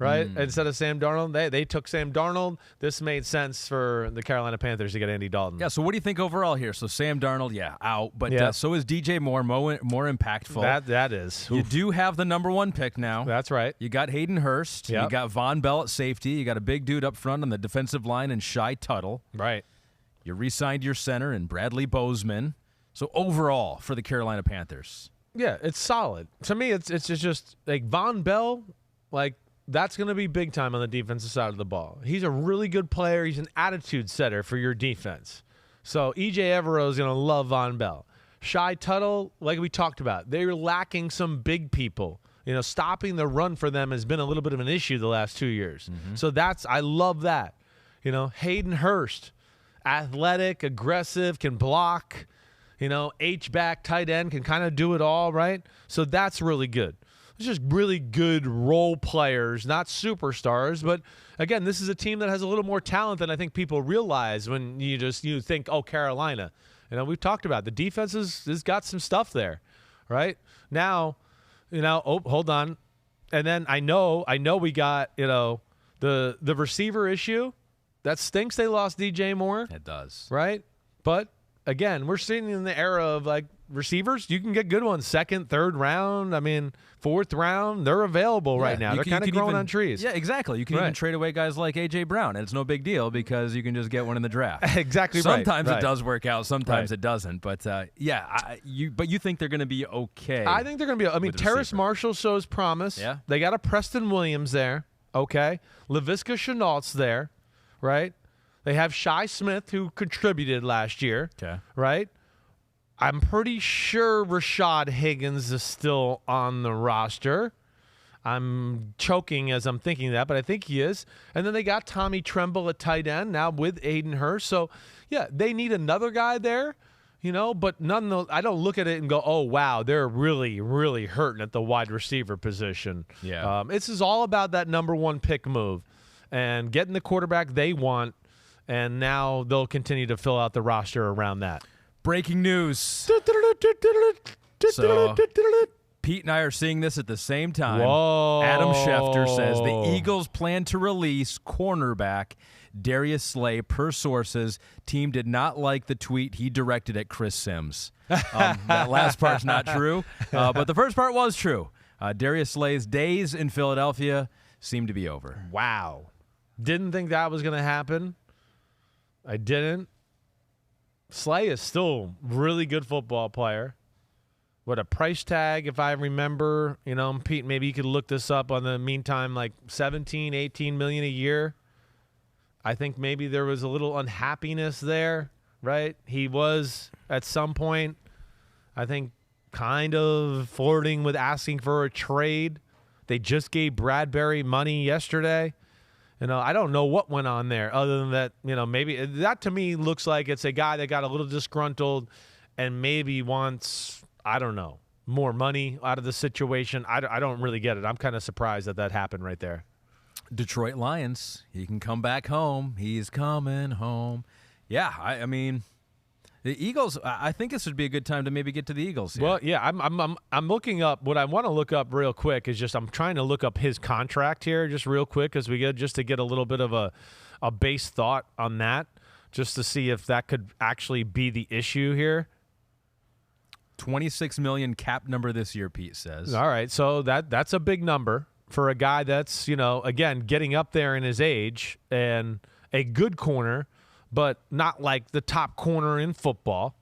Right? Instead of Sam Darnold, they took Sam Darnold. This made sense for the Carolina Panthers to get Andy Dalton.
Yeah, so what do you think overall here? So Sam Darnold, out. But so is DJ Moore, more impactful.
That is.
You do have the number 1 pick now.
That's right.
You got Hayden Hurst.
Yep.
You got Von Bell at safety. You got a big dude up front on the defensive line and Shai Tuttle.
Right.
You re-signed your center and Bradley Bozeman. So overall for the Carolina Panthers.
Yeah, it's solid. To me, it's just like Von Bell, that's going to be big time on the defensive side of the ball. He's a really good player. He's an attitude setter for your defense. So E.J. Evero is going to love Von Bell. Shai Tuttle, like we talked about, they're lacking some big people. Stopping the run for them has been a little bit of an issue the last 2 years. So I love that. Hayden Hurst, athletic, aggressive, can block. H-back, tight end, can kind of do it all, right? So that's really good. It's just really good role players, not superstars. But, again, this is a team that has a little more talent than I think people realize when you think, oh, Carolina. We've talked about the defense has got some stuff there, right? Now, hold on. And then I know we got, the receiver issue. That stinks they lost DJ Moore.
It does.
Right? But, again, we're sitting in the era of, receivers. You can get good ones. 2nd, 3rd round. I mean, 4th round. They're available right now. They're kind of growing on trees.
Yeah, exactly. You can even trade away guys like A.J. Brown, and it's no big deal because you can just get one in the draft.
Exactly.
Sometimes it does work out. Sometimes it doesn't. But, you think they're going to be okay.
I think they're going to be. Terrace Marshall shows promise.
Yeah.
They got a Preston Williams there. Okay. Laviska Shenault's there. Right. They have Shi Smith, who contributed last year.
Okay.
Right. I'm pretty sure Rashad Higgins is still on the roster. I'm choking as I'm thinking that, but I think he is. And then they got Tommy Tremble at tight end now with Hayden Hurst. So, yeah, they need another guy there, but I don't look at it and go, oh, wow, they're really, really hurting at the wide receiver position.
Yeah.
This is all about that number 1 pick move and getting the quarterback they want, and now they'll continue to fill out the roster around that.
Breaking news. So, Pete and I are seeing this at the same time.
Whoa.
Adam Schefter says the Eagles plan to release cornerback Darius Slay. Per sources, team did not like the tweet he directed at Chris Simms. That last part's not true, but the first part was true. Darius Slay's days in Philadelphia seem to be over.
Wow. Didn't think that was going to happen. I didn't. Slay is still a really good football player. What a price tag, if I remember. Pete, maybe you could look this up on the meantime, 17, 18 million a year. I think maybe there was a little unhappiness there, right? He was, at some point, I think, kind of flirting with asking for a trade. They just gave Bradbury money yesterday. I don't know what went on there other than that, maybe that to me looks like it's a guy that got a little disgruntled and maybe wants, I don't know, more money out of the situation. I don't really get it. I'm kind of surprised that happened right there.
Detroit Lions, he can come back home. He's coming home. Yeah, I mean, The Eagles, I think this would be a good time to maybe get to the Eagles here.
Well, yeah, I'm looking up. What I want to look up real quick is just I'm trying to look up his contract here just real quick as we get just to get a little bit of a base thought on that, just to see if that could actually be the issue here.
$26 million cap number this year, Pete says.
All right, so that's a big number for a guy that's, again, getting up there in his age and a good corner, but not like the top corner in football,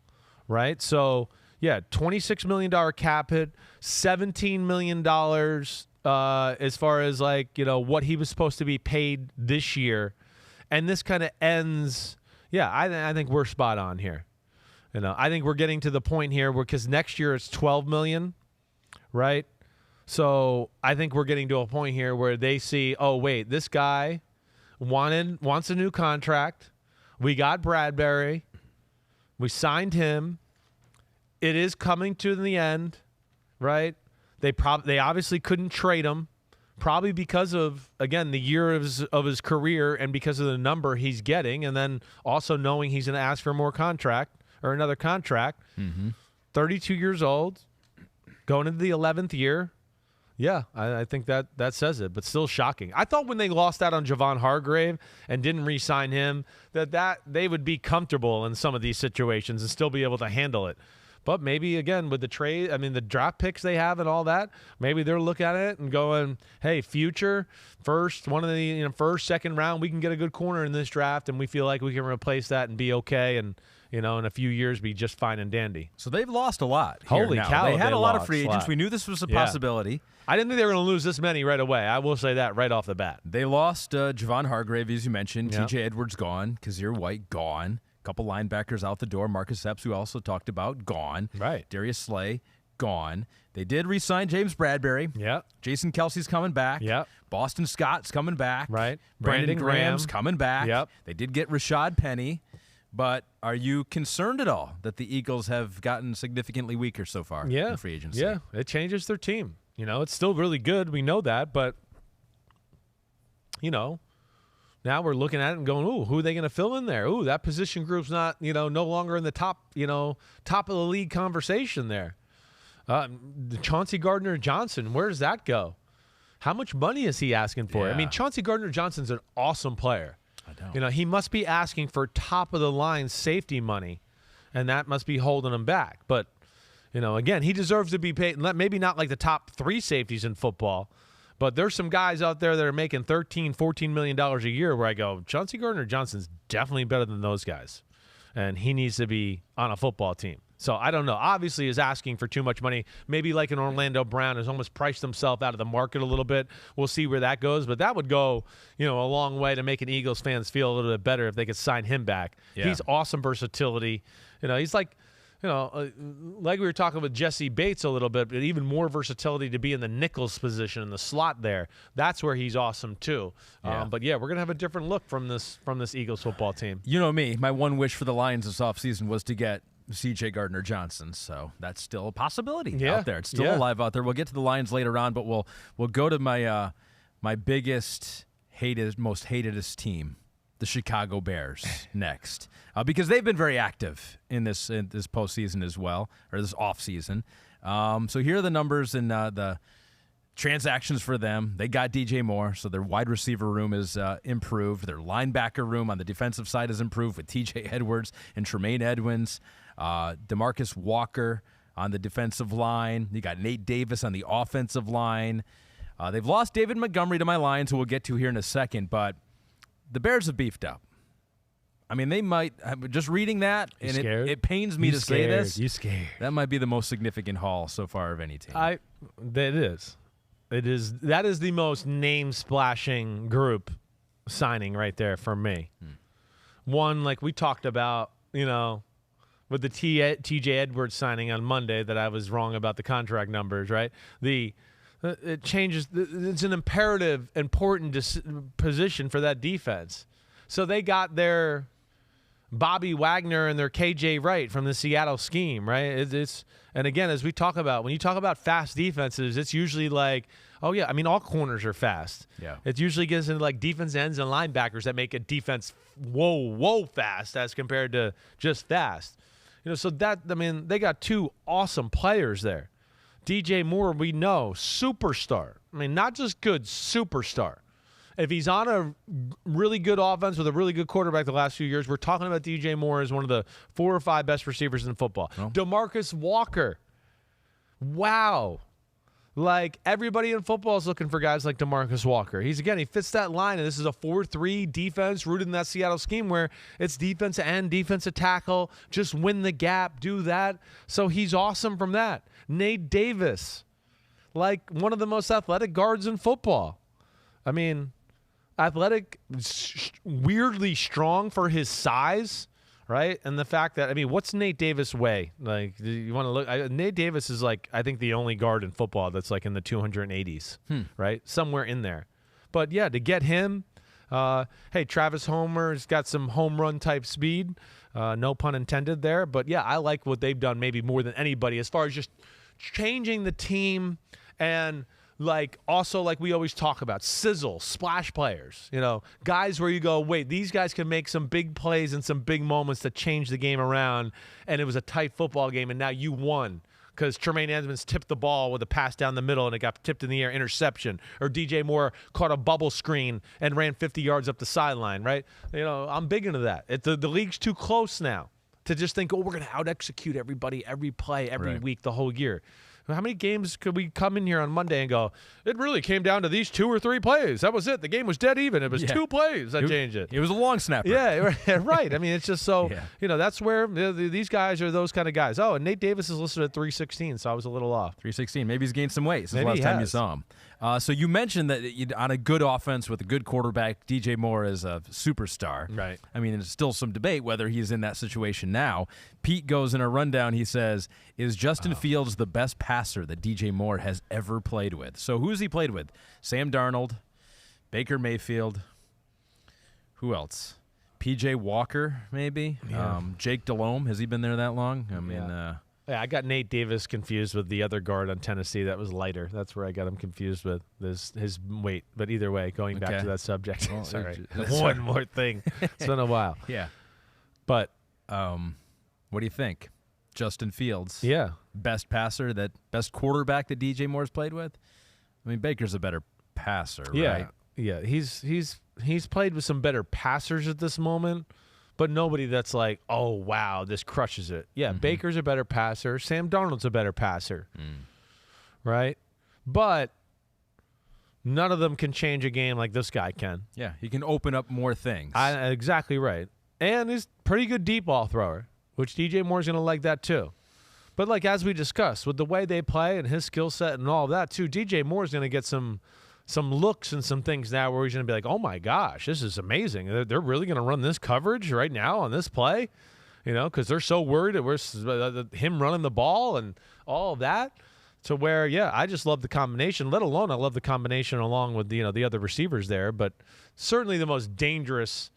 right? So, yeah, $26 million cap hit, $17 million as far as, what he was supposed to be paid this year. And this kind of ends, I think we're spot on here. I think we're getting to the point here because next year it's $12 million, right? So I think we're getting to a point here where they see, oh, wait, this guy wants a new contract. We got Bradbury. We signed him. It is coming to the end, right? They obviously couldn't trade him, probably because of, again, the year of his career and because of the number he's getting, and then also knowing he's going to ask for more contract or another contract. 32 years old, going into the 11th year. Yeah, I think that says it, but still shocking. I thought when they lost out on Javon Hargrave and didn't re-sign him, that they would be comfortable in some of these situations and still be able to handle it. But maybe, again, with the trade, the draft picks they have and all that, maybe they're looking at it and going, hey, future, first, one of the first, second round, we can get a good corner in this draft, and we feel like we can replace that and be okay and, in a few years be just fine and dandy.
So they've lost a lot.
Holy cow.
They had a lot of free
agents.
agents. We knew this was a possibility.
I didn't think they were going to lose this many right away. I will say that right off the bat.
They lost Javon Hargrave, as you mentioned.
Yep.
TJ Edwards gone. Kazir White gone. A couple linebackers out the door. Marcus Epps, who also talked about, gone.
Right.
Darius Slay, gone. They did re-sign James Bradbury.
Yeah.
Jason Kelsey's coming back.
Yeah.
Boston Scott's coming back.
Right.
Brandon Graham's coming back.
Yep.
They did get Rashad Penny. But are you concerned at all that the Eagles have gotten significantly weaker so far in free agency?
Yeah, it changes their team. It's still really good. We know that. But, now we're looking at it and going, ooh, who are they going to fill in there? Ooh, that position group's not, no longer in the top of the league conversation there. Chauncey Gardner-Johnson, where does that go? How much money is he asking for?
Yeah.
Chauncey Gardner-Johnson's an awesome player.
I don't.
He must be asking for top-of-the-line safety money, and that must be holding him back. But, again, he deserves to be paid. Maybe not like the top 3 safeties in football, but there's some guys out there that are making $13, $14 million a year where I go, Chauncey Gardner-Johnson's definitely better than those guys, and he needs to be on a football team. So I don't know. Obviously, is asking for too much money. Maybe like an Orlando Brown has almost priced himself out of the market a little bit. We'll see where that goes. But that would go, a long way to making Eagles fans feel a little bit better if they could sign him back. Yeah. He's awesome versatility. He's like, like we were talking with Jesse Bates a little bit, but even more versatility to be in the nickel's position in the slot there. That's where he's awesome too.
Yeah.
But yeah, we're gonna have a different look from this Eagles football team.
You know me. My one wish for the Lions this offseason was to get C.J. Gardner-Johnson, so that's still a possibility out there. It's still alive out there. We'll get to the Lions later on, but we'll go to my my biggest, most hatedest team, the Chicago Bears, next, because they've been very active in this postseason as well, or this offseason. So here are the numbers and the transactions for them. They got DJ Moore, so their wide receiver room is improved. Their linebacker room on the defensive side is improved with TJ Edwards and Tremaine Edmunds. DeMarcus Walker on the defensive line. You got Nate Davis on the offensive line. They've lost David Montgomery to my Lions, who we'll get to here in a second, but the Bears have beefed up. They might – just reading that, and it pains me to say this.
You scared.
That might be the most significant haul so far of any team.
That is. That is the most name-splashing group signing right there for me. One, like we talked about, with the TJ Edwards signing on Monday that I was wrong about the contract numbers, right? It changes. It's an imperative, important position for that defense. So they got their Bobby Wagner and their KJ Wright from the Seattle scheme, right? And again, as we talk about, when you talk about fast defenses, it's usually like, oh yeah, all corners are fast.
Yeah.
It usually gets into like defense ends and linebackers that make a defense whoa fast as compared to just fast. So that, I mean, they got two awesome players there. DJ Moore, we know, superstar. I mean, not just good, superstar. If he's on a really good offense with a really good quarterback the last few years, we're talking about DJ Moore as one of the 4 or 5 best receivers in football. Oh. DeMarcus Walker. Wow. Like, everybody in football is looking for guys like DeMarcus Walker. He fits that line, and this is a 4-3 defense rooted in that Seattle scheme where it's defensive end, defensive tackle, just win the gap, do that. So he's awesome from that. Nate Davis, like one of the most athletic guards in football. I mean, athletic, weirdly strong for his size, right? And the fact that, I mean, what's Nate Davis weigh? Like, you want to look? Nate Davis is like, I think, the only guard in football that's like in the 280s, right? Somewhere in there. But yeah, to get him, hey, Travis Homer's got some home run type speed. No pun intended there. But yeah, I like what they've done maybe more than anybody as far as just changing the team and like also like we always talk about sizzle, splash players, guys where you go, wait, these guys can make some big plays and some big moments to change the game around. And it was a tight football game and now you won because Tremaine Edmunds tipped the ball with a pass down the middle and it got tipped in the air, interception, or DJ Moore caught a bubble screen and ran 50 yards up the sideline, right? I'm big into that. The league's too close now to just think, we're going to out-execute everybody, every play, every week, the whole year. How many games could we come in here on Monday and go, it really came down to these 2 or 3 plays. That was it. The game was dead even. It was 2 plays that changed it.
It was a long snapper.
Yeah, right. I mean, it's just so, that's where these guys are those kind of guys. Oh, and Nate Davis is listed at 316, so I was a little off.
316. Maybe he's gained some weight since the last time you saw him. So you mentioned that on a good offense with a good quarterback, DJ Moore is a superstar.
Right.
I mean, there's still some debate whether he's in that situation now. Pete goes in a rundown. He says, is Justin Fields the best passer that DJ Moore has ever played with? So who's he played with? Sam Darnold, Baker Mayfield. Who else? P.J. Walker, maybe? Yeah. Jake Delhomme. Has he been there that long? I mean,
yeah, I got Nate Davis confused with the other guard on Tennessee that was lighter. That's where I got him confused with his weight. But either way, going back to that subject.
Well,
sorry. One more thing. It's been a while.
Yeah.
But
what do you think? Justin Fields.
Yeah.
Best passer, best quarterback that DJ Moore's played with? I mean, Baker's a better passer, right?
Yeah. He's played with some better passers at this moment. But nobody that's like, oh, wow, this crushes it. Yeah, Baker's a better passer. Sam Darnold's a better passer. Right? But none of them can change a game like this guy can.
Yeah, he can open up more things.
Exactly right. And he's a pretty good deep ball thrower, which DJ Moore's going to like that too. But like as we discussed, with the way they play and his skill set and all of that too, DJ Moore's going to get some looks and some things now where he's going to be like, oh, my gosh, this is amazing. They're really going to run this coverage right now on this play, because they're so worried that him running the ball and all of that. To where, I just love the combination, let alone I love the combination along with, the other receivers there. But certainly the most dangerous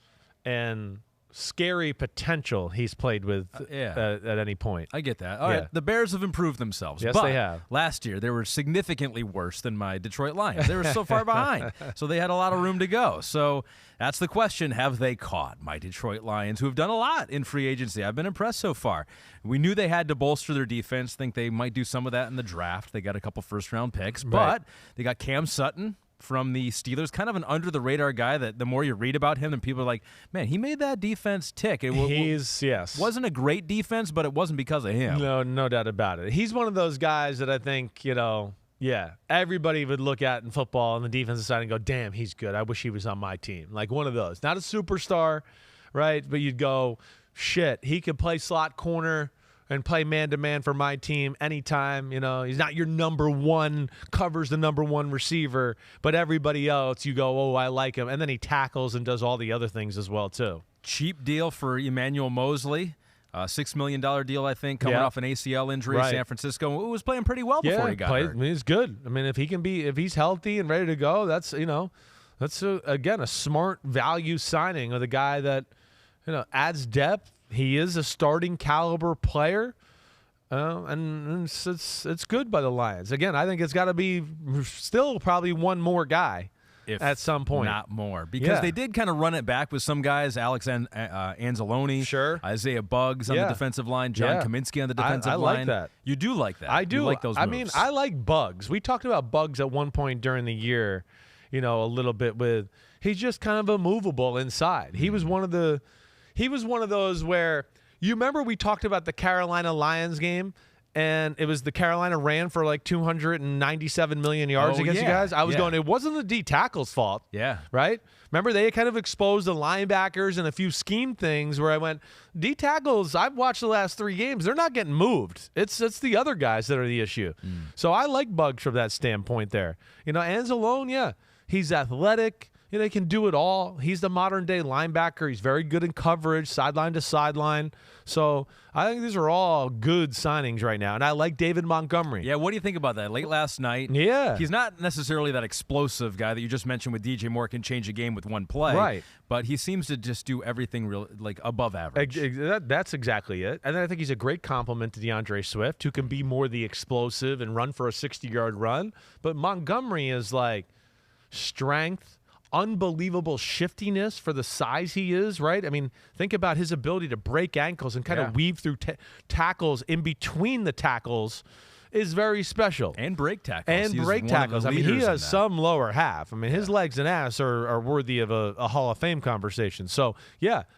and scary potential he's played with at any point.
I get that. All right, the Bears have improved themselves.
Yes,
but
they have.
Last year, they were significantly worse than my Detroit Lions. They were so far behind, so they had a lot of room to go. So that's the question. Have they caught my Detroit Lions, who have done a lot in free agency? I've been impressed so far. We knew they had to bolster their defense. Think they might do some of that in the draft. They got a couple first-round picks, but they got Cam Sutton from the Steelers, kind of an under-the-radar guy that the more you read about him, and people are like, man, he made that defense tick. It wasn't a great defense, but it wasn't because of him.
No doubt about it. He's one of those guys that I think, everybody would look at in football on the defensive side and go, damn, he's good. I wish he was on my team. Like one of those. Not a superstar, right? But you'd go, shit, he could play slot corner and play man-to-man for my team anytime. He's not your number one, covers the number one receiver, but everybody else, you go, oh, I like him. And then he tackles and does all the other things as well, too.
Cheap deal for Emmanuel Mosley. $6 million deal, I think, coming off an ACL injury. San Francisco, who was playing pretty well before he got hurt.
I mean, he's good. I mean, if he's healthy and ready to go, that's again, a smart value signing of the guy that, adds depth. He is a starting caliber player, and it's good by the Lions. Again, I think it's got to be still probably one more guy
if
at some point,
not more, because they did kind of run it back with some guys, Alex Anzalone,
sure,
Isaiah Buggs on the defensive line, John Kaminsky on the defensive line.
I like that.
You do like that.
I do.
You like those moves.
I mean, I like Buggs. We talked about Buggs at one point during the year, a little bit with he's just kind of immovable inside. He was one of those where you remember we talked about the Carolina Lions game. And it was the Carolina ran for like 297 million yards against you guys. I was going, it wasn't the D tackle's fault.
Yeah.
Right? Remember, they kind of exposed the linebackers and a few scheme things where I went, D tackles, I've watched the last 3 games. They're not getting moved. It's the other guys that are the issue. So I like Buggs from that standpoint there. Anzalone, he's athletic. He can do it all. He's the modern-day linebacker. He's very good in coverage, sideline to sideline. So I think these are all good signings right now. And I like David Montgomery.
Yeah, what do you think about that? Late last night, he's not necessarily that explosive guy that you just mentioned with DJ Moore can change a game with one play.
Right.
But he seems to just do everything above average.
That's exactly it. And then I think he's a great compliment to DeAndre Swift, who can be more the explosive and run for a 60-yard run. But Montgomery is like strength, unbelievable shiftiness for the size he is, right? I mean, think about his ability to break ankles and kind of weave through tackles in between the tackles is very special.
And break tackles.
I mean, he has some lower half. I mean, his legs and ass are worthy of a Hall of Fame conversation. So,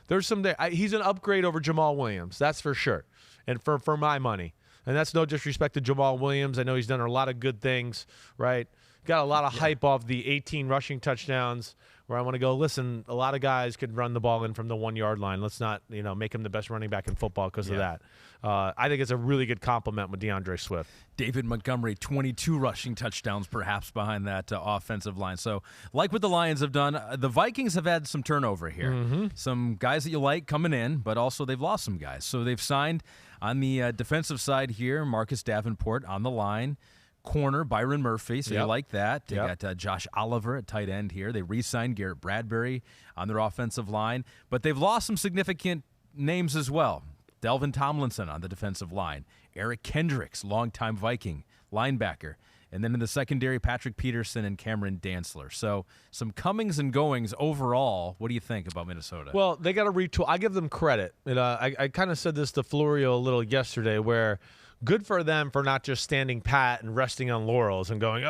there's some there. He's an upgrade over Jamal Williams, that's for sure, and for my money. And that's no disrespect to Jamal Williams. I know he's done a lot of good things, right? Got a lot of hype off the 18 rushing touchdowns where I want to go, listen, a lot of guys could run the ball in from the 1-yard line. Let's not, make him the best running back in football because of that. I think it's a really good compliment with DeAndre Swift.
David Montgomery, 22 rushing touchdowns perhaps behind that offensive line. So like what the Lions have done, the Vikings have had some turnover here. Some guys that you like coming in, but also they've lost some guys. So they've signed on the defensive side here, Marcus Davenport on the line. Corner, Byron Murphy, so you like that. They got Josh Oliver at tight end here. They re-signed Garrett Bradbury on their offensive line, but they've lost some significant names as well. Dalvin Tomlinson on the defensive line. Eric Kendricks, longtime Viking linebacker. And then in the secondary, Patrick Peterson and Cameron Dantzler. So some comings and goings overall. What do you think about Minnesota?
Well, they got to retool. I give them credit. I kind of said this to Florio a little yesterday where good for them for not just standing pat and resting on laurels and going,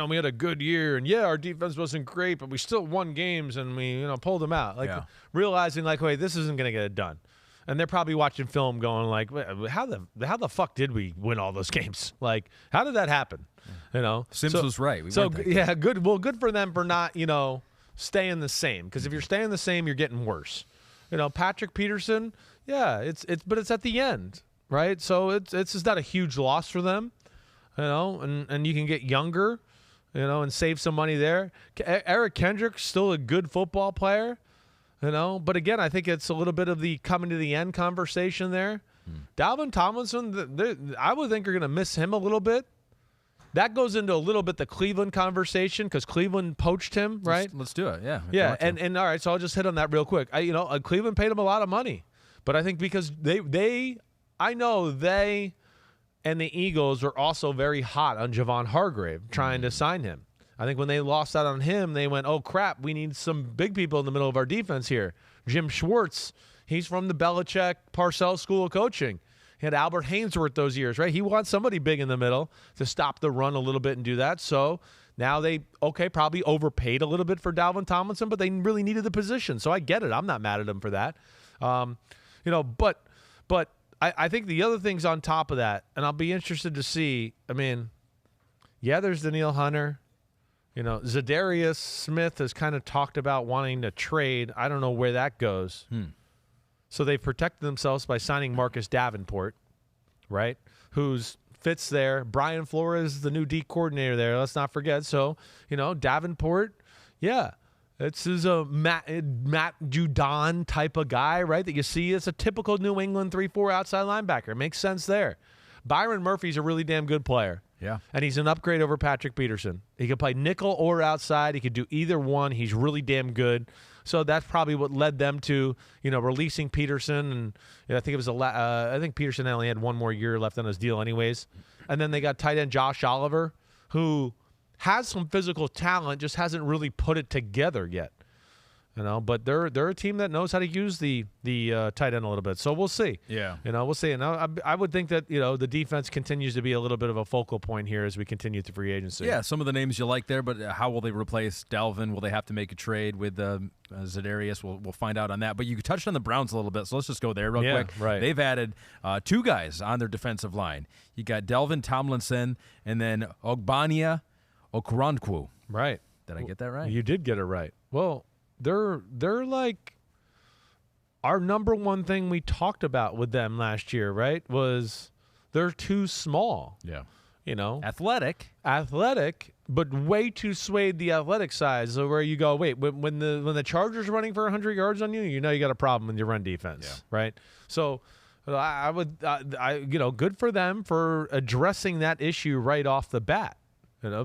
we had a good year, and our defense wasn't great, but we still won games and we, pulled them out. Realizing wait, this isn't going to get it done. And they're probably watching film going how the fuck did we win all those games? How did that happen?
Simms was right.
Good. Well, good for them for not, staying the same. Because if you're staying the same, you're getting worse. Patrick Peterson, but it's at the end. Right, so it's just not a huge loss for them, and you can get younger, and save some money there. Eric Kendricks still a good football player, but again, I think it's a little bit of the coming to the end conversation there. Dalvin Tomlinson, I would think you're going to miss him a little bit. That goes into a little bit the Cleveland conversation because Cleveland poached him, right?
Let's do it,
yeah, and all right, so I'll just hit on that real quick. Cleveland paid him a lot of money, but I think because I know they and the Eagles are also very hot on Javon Hargrave trying to sign him. I think when they lost out on him, they went, oh, crap, we need some big people in the middle of our defense here. Jim Schwartz, he's from the Belichick-Parcells School of Coaching. He had Albert Hainsworth those years, right? He wants somebody big in the middle to stop the run a little bit and do that. So now they, probably overpaid a little bit for Dalvin Tomlinson, but they really needed the position. So I get it. I'm not mad at them for that. But I think the other things on top of that, and I'll be interested to see, there's Danielle Hunter. Zadarius Smith has kind of talked about wanting to trade. I don't know where that goes. So they've protected themselves by signing Marcus Davenport, right, who's fits there. Brian Flores is the new D coordinator there. Let's not forget. So, Davenport, This is a Matt Judon type of guy, right, that you see. It's a typical New England 3-4 outside linebacker. Makes sense there. Byron Murphy's a really damn good player.
Yeah.
And he's an upgrade over Patrick Peterson. He can play nickel or outside. He could do either one. He's really damn good. So that's probably what led them to, releasing Peterson. And I think it was I think Peterson only had one more year left on his deal anyways. And then they got tight end Josh Oliver, who has some physical talent, just hasn't really put it together yet. But they're a team that knows how to use the tight end a little bit. So we'll see.
Yeah.
We'll see. And I would think that, the defense continues to be a little bit of a focal point here as we continue through free agency.
Yeah, some of the names you like there, but how will they replace Dalvin? Will they have to make a trade with Za'Darius? We'll find out on that. But you touched on the Browns a little bit, so let's just go there real quick.
Right.
They've added 2 guys on their defensive line. You got Dalvin Tomlinson and then Ogbonnia Okoronkwo.
Right.
Did I get that right?
You did get it right. Well, they're like our number one thing we talked about with them last year, right? Was they're too small.
Yeah.
Athletic, but way too swayed the athletic side. So where you go, wait, when the Chargers are running for 100 yards on you, you got a problem with your run defense, right? So I would, good for them for addressing that issue right off the bat.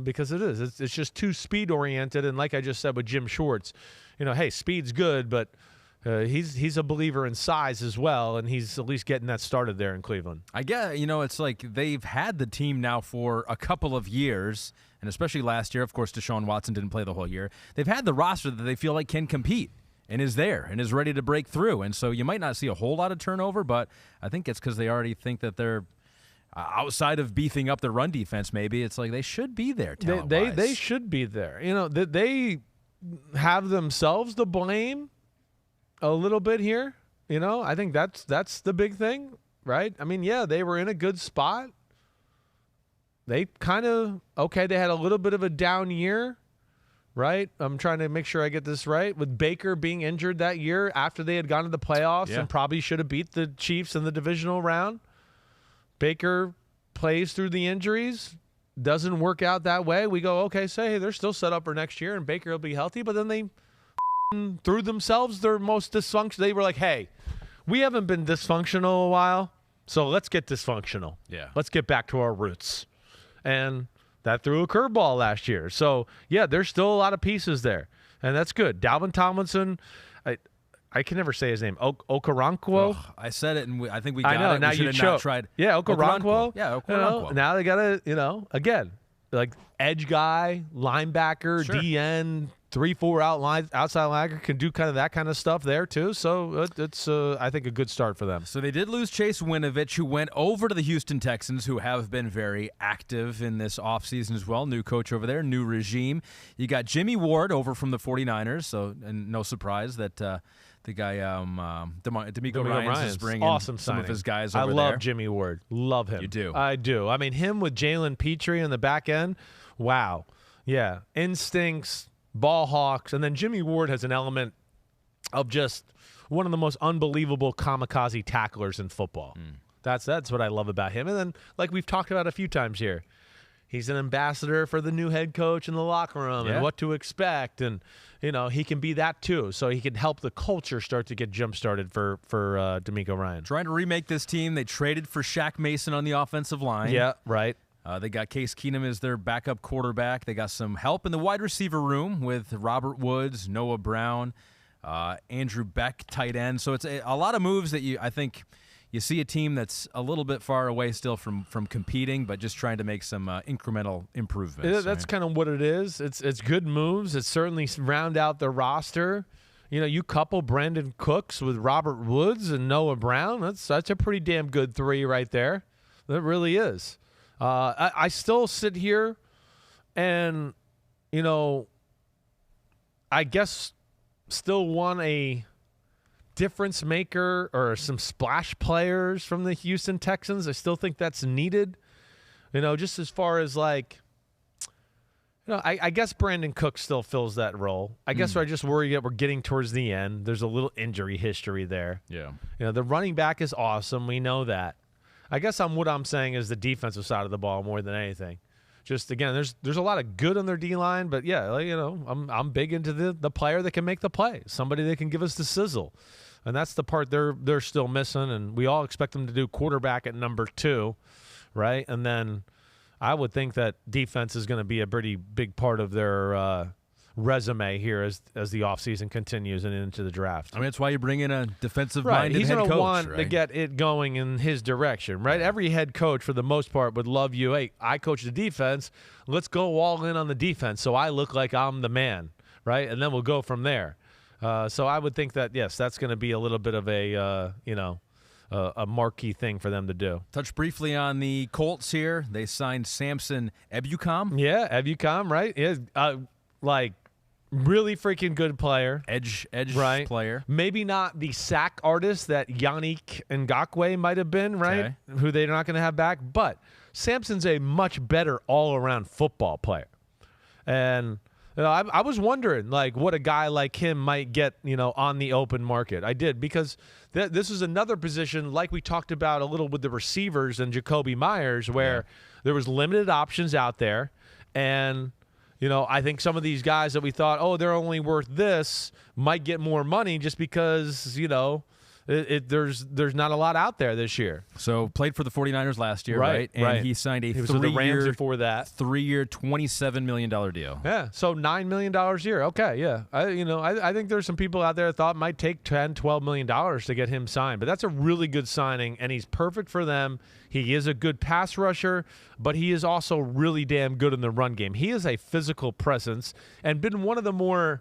Because it's just too speed oriented, and like I just said with Jim Schwartz, hey, speed's good, but he's a believer in size as well, and he's at least getting that started there in Cleveland.
I guess it's like they've had the team now for a couple of years, and especially last year. Of course, Deshaun Watson didn't play the whole year. They've had the roster that they feel like can compete and is there and is ready to break through, and so you might not see a whole lot of turnover, but I think it's because they already think that they're. Outside of beefing up the run defense, maybe it's like they should be there.
They should be there. They have themselves to blame a little bit here. I think that's the big thing, right? I mean, they were in a good spot. They kind of they had a little bit of a down year, right? I'm trying to make sure I get this right. With Baker being injured that year after they had gone to the playoffs and probably should have beat the Chiefs in the divisional round. Baker plays through the injuries, doesn't work out that way. We go, hey, they're still set up for next year, and Baker will be healthy. But then they threw themselves their most dysfunctional. They were like, hey, we haven't been dysfunctional a while, so let's get dysfunctional.
Yeah.
Let's get back to our roots. And that threw a curveball last year. So, there's still a lot of pieces there, and that's good. Dalvin Tomlinson, I can never say his name. Okoronkwo.
I said it, and I think we got
it.
Now
you
not tried.
Yeah, Okoronkwo.
Yeah, Okoronkwo.
Now they got to, again, like edge guy, linebacker,
Sure.
DN, 3-4 outside linebacker can do kind of that kind of stuff there too. So it's I think a good start for them.
So they did lose Chase Winovich, who went over to the Houston Texans, who have been very active in this offseason as well. New coach over there, new regime. You got Jimmie Ward over from the 49ers, so and no surprise that the guy DeMeco Ryans is bringing
awesome
some
signing.
of his guys over there.
I love Jimmie Ward. Love him.
You do.
I do. I mean, him with Jalen Petrie in the back end, wow. Yeah, instincts, ball hawks, and then Jimmie Ward has an element of just one of the most unbelievable kamikaze tacklers in football. That's what I love about him. And then, like we've talked about a few times here, he's an ambassador for the new head coach in the locker room and what to expect. And, he can be that too. So he can help the culture start to get jump-started for DeMeco Ryans.
Trying to remake this team. They traded for Shaq Mason on the offensive line.
Yeah, right.
They got Case Keenum as their backup quarterback. They got some help in the wide receiver room with Robert Woods, Noah Brown, Andrew Beck, tight end. So it's a lot of moves that I think you see a team that's a little bit far away still from competing, but just trying to make some incremental improvements.
That's kind of what it is. It's good moves. It's certainly round out the roster. You couple Brandon Cooks with Robert Woods and Noah Brown. That's a pretty damn good three right there. That really is. I still sit here and, I guess still want a difference maker or some splash players from the Houston Texans. I still think that's needed, just as far as like, I guess Brandon Cook still fills that role. I guess I just worry that we're getting towards the end. There's a little injury history there.
Yeah.
The running back is awesome. We know that. I guess what I'm saying is the defensive side of the ball more than anything. Just again, there's a lot of good on their D line, but I'm big into the player that can make the play, somebody that can give us the sizzle, and that's the part they're still missing. And we all expect them to do quarterback at number 2, right? And then I would think that defense is going to be a pretty big part of their resume here as the offseason continues and into the draft.
I mean, that's why you bring in a defensive-minded
He's
head coach.
He's going to want
right?
to get it going in his direction, right? Every head coach, for the most part, would love you. Hey, I coach the defense. Let's go all in on the defense so I look like I'm the man, right? And then we'll go from there. So I would think that, yes, that's going to be a little bit of a marquee thing for them to do.
Touch briefly on the Colts here. They signed Samson Ebukam.
Yeah, Ebukam, right? Yeah, really freaking good player.
Edge
right.
player.
Maybe not the sack artist that Yannick Ngakoue might have been, right?
Okay.
Who they're not going to have back. But Samson's a much better all-around football player. And I was wondering, what a guy like him might get, on the open market. I did, because this is another position, like we talked about a little with the receivers and Jacoby Myers, where there was limited options out there. And I think some of these guys that we thought, they're only worth this, might get more money just because, there's not a lot out there this year.
So played for the 49ers last year, right? And he signed a
3-year before that.
3-year, $27 million deal.
Yeah, so $9 million a year. Okay, yeah. I think there's some people out there that thought it might take $10, $12 million to get him signed. But that's a really good signing, and he's perfect for them. He is a good pass rusher, but he is also really damn good in the run game. He is a physical presence and been one of the more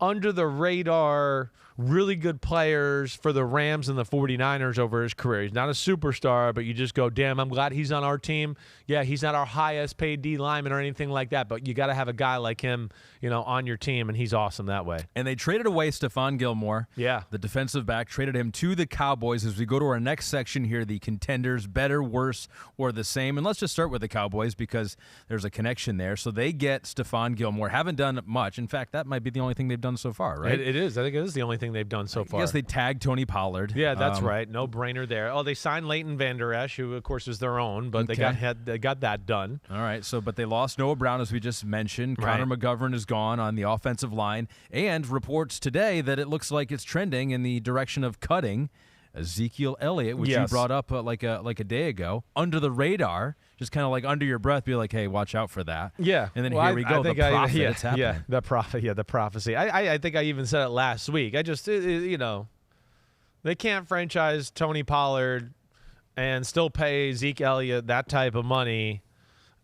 under-the-radar, really good players for the Rams and the 49ers over his career. He's not a superstar, but you just go, damn, I'm glad he's on our team. Yeah, he's not our highest paid D lineman or anything like that, but you got to have a guy like him, on your team, and he's awesome that way.
And they traded away Stephon Gilmore,
the
defensive back, traded him to the Cowboys. As we go to our next section here, the contenders, better, worse, or the same. And let's just start with the Cowboys because there's a connection there. So they get Stephon Gilmore. Haven't done much. In fact, that might be the only thing they've done so far, right?
It is. I think it is the only thing they've done so far.
I guess they tagged Tony Pollard.
Yeah, that's right. No brainer there. Oh, they signed Leighton Vander Esch, who, of course, is their own, but they got that done.
All right. But they lost Noah Brown, as we just mentioned.
Right.
Connor McGovern is gone on the offensive line. And reports today that it looks like it's trending in the direction of cutting Ezekiel Elliott, which you brought up like a day ago, under the radar, just kind of like under your breath, be like, hey, watch out for that.
Yeah.
And then here we go, the prophet, it's happening.
Yeah, the prophecy. I think I even said it last week. I just, they can't franchise Tony Pollard and still pay Zeke Elliott that type of money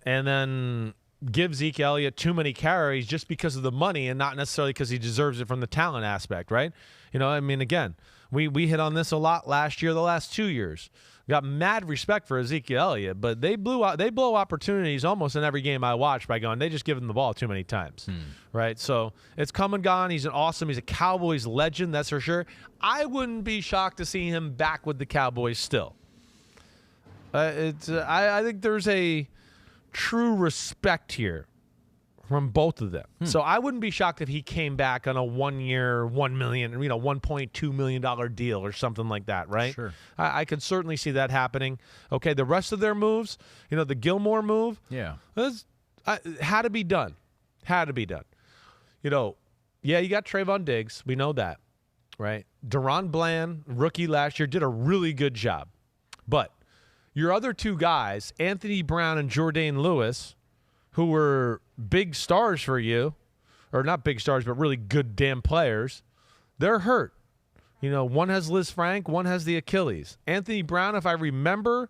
and then give Zeke Elliott too many carries just because of the money and not necessarily because he deserves it from the talent aspect, right? Again, we hit on this a lot last year, the last 2 years. Got mad respect for Ezekiel Elliott, but they blow opportunities almost in every game I watch by going, they just give him the ball too many times, right? So it's come and gone. He's a Cowboys legend, that's for sure. I wouldn't be shocked to see him back with the Cowboys still. I think there's a true respect here from both of them. So I wouldn't be shocked if he came back on a 1-year, $1 million, $1.2 million deal or something like that, right?
Sure.
I could certainly see that happening. Okay, the rest of their moves, the Gilmore move, had to be done. Had to be done. You got Trayvon Diggs. We know that, right? Deron Bland, rookie last year, did a really good job. But your other two guys, Anthony Brown and Jourdain Lewis, who were big stars for you, or not big stars, but really good damn players, they're hurt. One has Liz Frank, one has the Achilles. Anthony Brown, if I remember,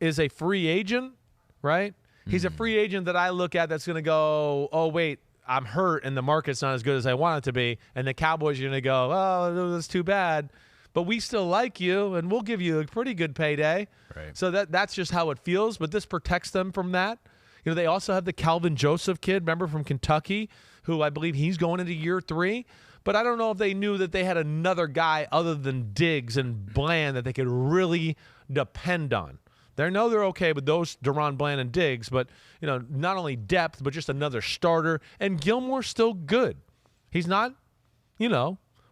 is a free agent, right? He's a free agent that I look at that's going to go, oh, wait, I'm hurt and the market's not as good as I want it to be. And the Cowboys are going to go, oh, that's too bad. But we still like you, and we'll give you a pretty good payday.
Right.
So that's just how it feels, but this protects them from that. They also have the Calvin Joseph kid, remember, from Kentucky, who I believe he's going into year 3. But I don't know if they knew that they had another guy other than Diggs and Bland that they could really depend on. They know they're okay with those, Deron Bland and Diggs, but, not only depth, but just another starter. And Gilmore's still good. He's not,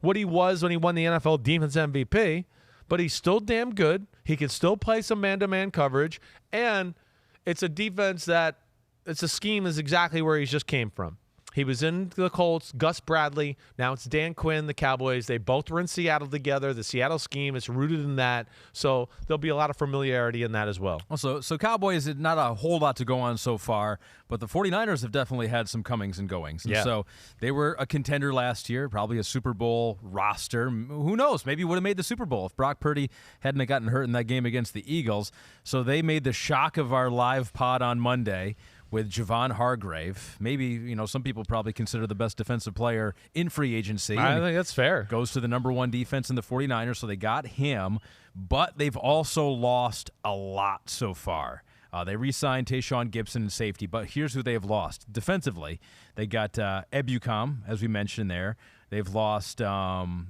what he was when he won the NFL Defense MVP, but he's still damn good. He can still play some man-to-man coverage, and it's a defense that it's a scheme is exactly where he just came from. He was in the Colts, Gus Bradley. Now it's Dan Quinn, the Cowboys. They both were in Seattle together. The Seattle scheme is rooted in that. So there'll be a lot of familiarity in that as well.
Also, so Cowboys, not a whole lot to go on so far, but the 49ers have definitely had some comings and goings. And so they were a contender last year, probably a Super Bowl roster. Who knows? Maybe would have made the Super Bowl if Brock Purdy hadn't gotten hurt in that game against the Eagles. So they made the shock of our live pod on Monday with Javon Hargrave. Maybe, some people probably consider the best defensive player in free agency.
I think that's fair.
Goes to the number 1 defense in the 49ers, so they got him. But they've also lost a lot so far. They re-signed Tayshaun Gibson in safety, but here's who they've lost. Defensively, they got Ebukam, as we mentioned there. They've lost
Azeez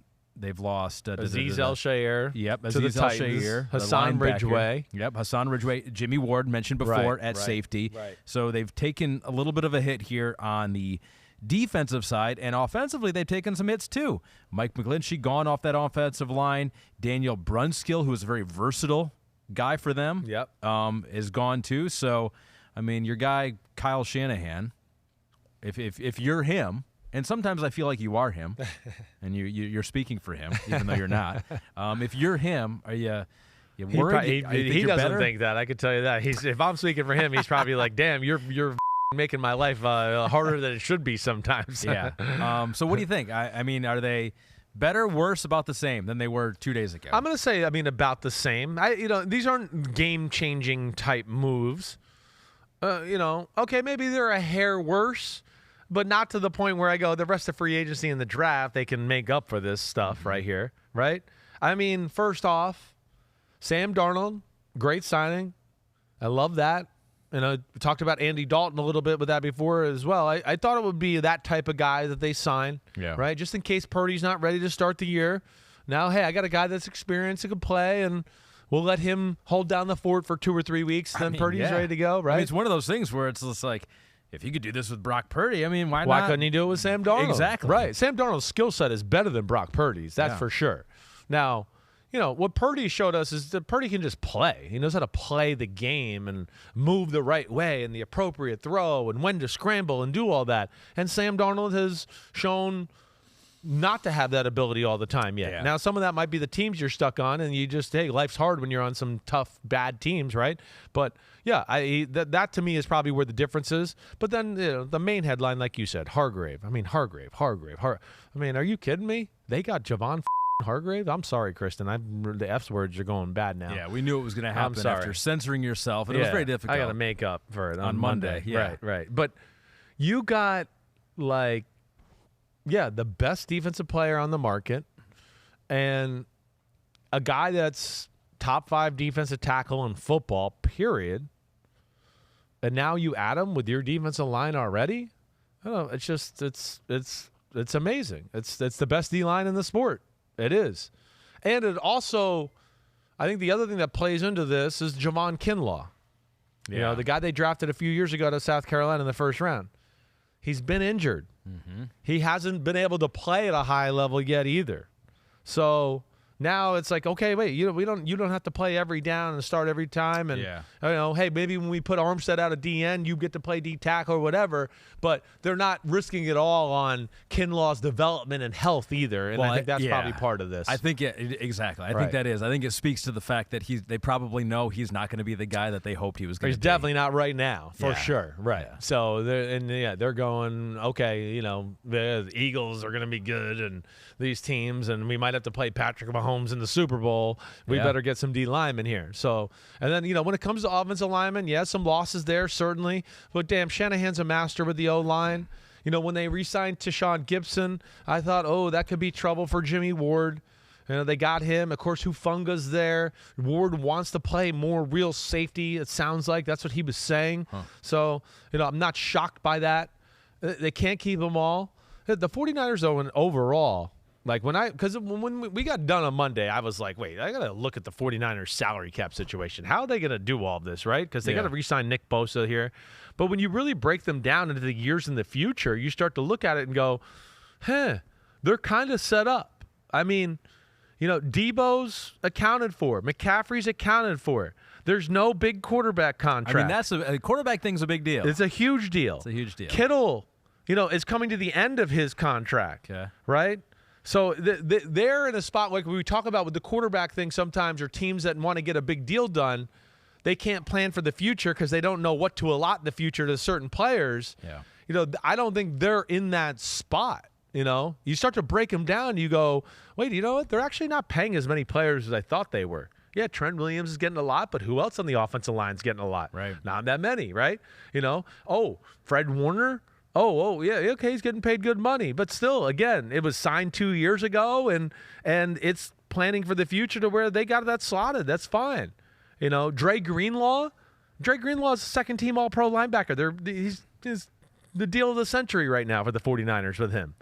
El-Shaair.
Yep,
to the
Azeez
Titans.
El-Shaair.
Hassan Ridgeway.
Yep, Hassan Ridgeway. Jimmie Ward mentioned before at safety.
Right.
So they've taken a little bit of a hit here on the defensive side, and offensively they've taken some hits too. Mike McGlinchey gone off that offensive line. Daniel Brunskill, who is a very versatile guy for them, is gone too. So, your guy Kyle Shanahan, if you're him, and sometimes I feel like you are him, and you're speaking for him, even though you're not. If you're him, are you worried?
He doesn't think that. I can tell you that. If I'm speaking for him, he's probably like, "Damn, you're making my life harder than it should be sometimes."
Yeah. So what do you think? Are they better, worse, about the same than they were 2 days ago?
I'm going to say, about the same. These aren't game-changing type moves. Okay, maybe they're a hair worse, but not to the point where I go, the rest of free agency in the draft, they can make up for this stuff right here, right? First off, Sam Darnold, great signing. I love that. We talked about Andy Dalton a little bit with that before as well. I thought it would be that type of guy that they sign, right? Just in case Purdy's not ready to start the year. Now, hey, I got a guy that's experienced, that can play, and we'll let him hold down the fort for 2 or 3 weeks, then Purdy's ready to go, right?
It's one of those things where it's just like, if you could do this with Brock Purdy, why not?
Why couldn't he do it with Sam Darnold?
Exactly.
Right. Sam Darnold's skill set is better than Brock Purdy's, that's for sure. Now, what Purdy showed us is that Purdy can just play. He knows how to play the game and move the right way and the appropriate throw and when to scramble and do all that. And Sam Darnold has shown not to have that ability all the time yet.
Yeah.
Now, some of that might be the teams you're stuck on, and you just, hey, life's hard when you're on some tough, bad teams, right? But, yeah, that to me is probably where the difference is. But then the main headline, like you said, Hargrave. Hargrave. Are you kidding me? They got Javon Hargrave? I'm sorry, Kristen. The F words are going bad now.
Yeah, we knew it was going to happen after censoring yourself, and it was very difficult.
I got to make up for it on Monday.
Yeah.
Right. But you got, the best defensive player on the market and a guy that's top 5 defensive tackle in football, period. And now you add him with your defensive line already? I don't know. It's just, it's amazing. It's the best D-line in the sport. It is. And it also, I think the other thing that plays into this is Javon Kinlaw. The guy they drafted a few years ago to South Carolina in the first round. He's been injured. Mm-hmm. He hasn't been able to play at a high level yet either. So now it's like, okay, wait, you don't have to play every down and start every time. And hey, maybe when we put Armstead out of DN, you get to play D tackle or whatever. But they're not risking it all on Kinlaw's development and health either. And I think that's probably part of this.
I think exactly. I think that is. I think it speaks to the fact that they probably know he's not going to be the guy that they hoped he was going to be.
He's definitely not right now, for sure. Right.
Yeah.
So they're going, okay, the Eagles are going to be good and these teams, and we might have to play Patrick Mahomes in the Super Bowl. We better get some D linemen here. So, and then, when it comes to offensive linemen, some losses there, certainly. But damn, Shanahan's a master with the O-line. When they re-signed Tayshaun Gibson, I thought, that could be trouble for Jimmie Ward. They got him. Of course, Hufunga's there. Ward wants to play more real safety, it sounds like. That's what he was saying. Huh. So, I'm not shocked by that. They can't keep them all. The 49ers, though, overall, because when we got done on Monday, I was like, wait, I got to look at the 49ers salary cap situation. How are they going to do all this, right? Because they got to re-sign Nick Bosa here. But when you really break them down into the years in the future, you start to look at it and go, they're kind of set up. Debo's accounted for. McCaffrey's accounted for. There's no big quarterback contract.
That's a quarterback thing's a big deal.
It's a huge deal.
It's a huge deal.
Kittle is coming to the end of his contract,
Okay.
right? So they're in a spot like we talk about with the quarterback thing sometimes, or teams that want to get a big deal done, they can't plan for the future because they don't know what to allot in the future to certain players.
Yeah.
I don't think they're in that spot. You start to break them down, you go, wait, you know what? They're actually not paying as many players as I thought they were. Yeah, Trent Williams is getting a lot, but who else on the offensive line is getting a lot?
Right.
Not that many, right? Fred Warner. Yeah, okay, he's getting paid good money. But still, again, it was signed 2 years ago, and it's planning for the future to where they got that slotted. That's fine. Dre Greenlaw is a second-team All-Pro linebacker. He's the deal of the century right now for the 49ers with him.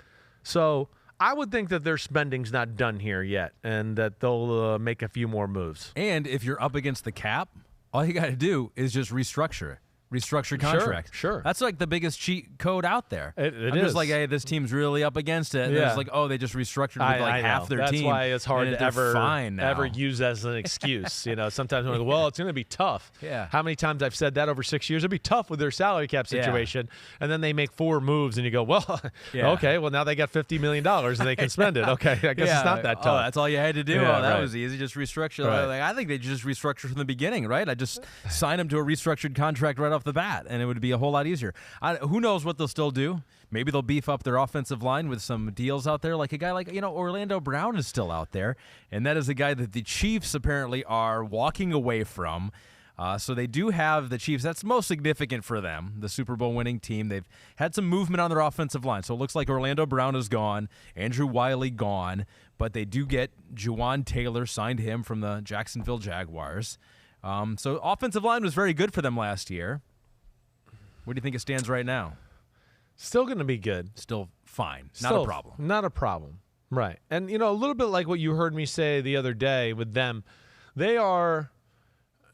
So I would think that their spending's not done here yet, and that they'll make a few more moves.
And if you're up against the cap, all you got to do is just restructure contract.
Sure.
That's like the biggest cheat code out there.
It
I'm
is.
just like, hey, this team's really up against it. And
Yeah.
it's like, oh, they just restructured with like half their
That's
team.
why it's hard
and
to
they're
ever use as an excuse. Sometimes I'm like, well, it's going to be tough.
Yeah.
How many times I've said that over 6 years? It'd be tough with their salary cap situation. And then they make 4 moves, and you go, well, okay, well, now they got $50 million and they can spend it. Okay, I guess it's not that tough.
Oh, that's all you had to do.
Yeah,
That
right.
was easy. Just restructure.
Right.
Like, I think they just restructure from the beginning, right? I just sign them to a restructured contract right off the bat, and it would be a whole lot easier. Who knows what they'll still do? Maybe they'll beef up their offensive line with some deals out there, like a guy like Orlando Brown is still out there, and that is a guy that the Chiefs apparently are walking away from. So they do have the Chiefs. That's most significant for them, the Super Bowl winning team. They've had some movement on their offensive line. So it looks like Orlando Brown is gone, Andrew Wiley gone, but they do get Juwan Taylor, signed him from the Jacksonville Jaguars. So offensive line was very good for them last year. Where do you think it stands right now?
Still going to be good.
Still fine. Not a problem.
Not a problem. Right. And, a little bit like what you heard me say the other day with them, they are,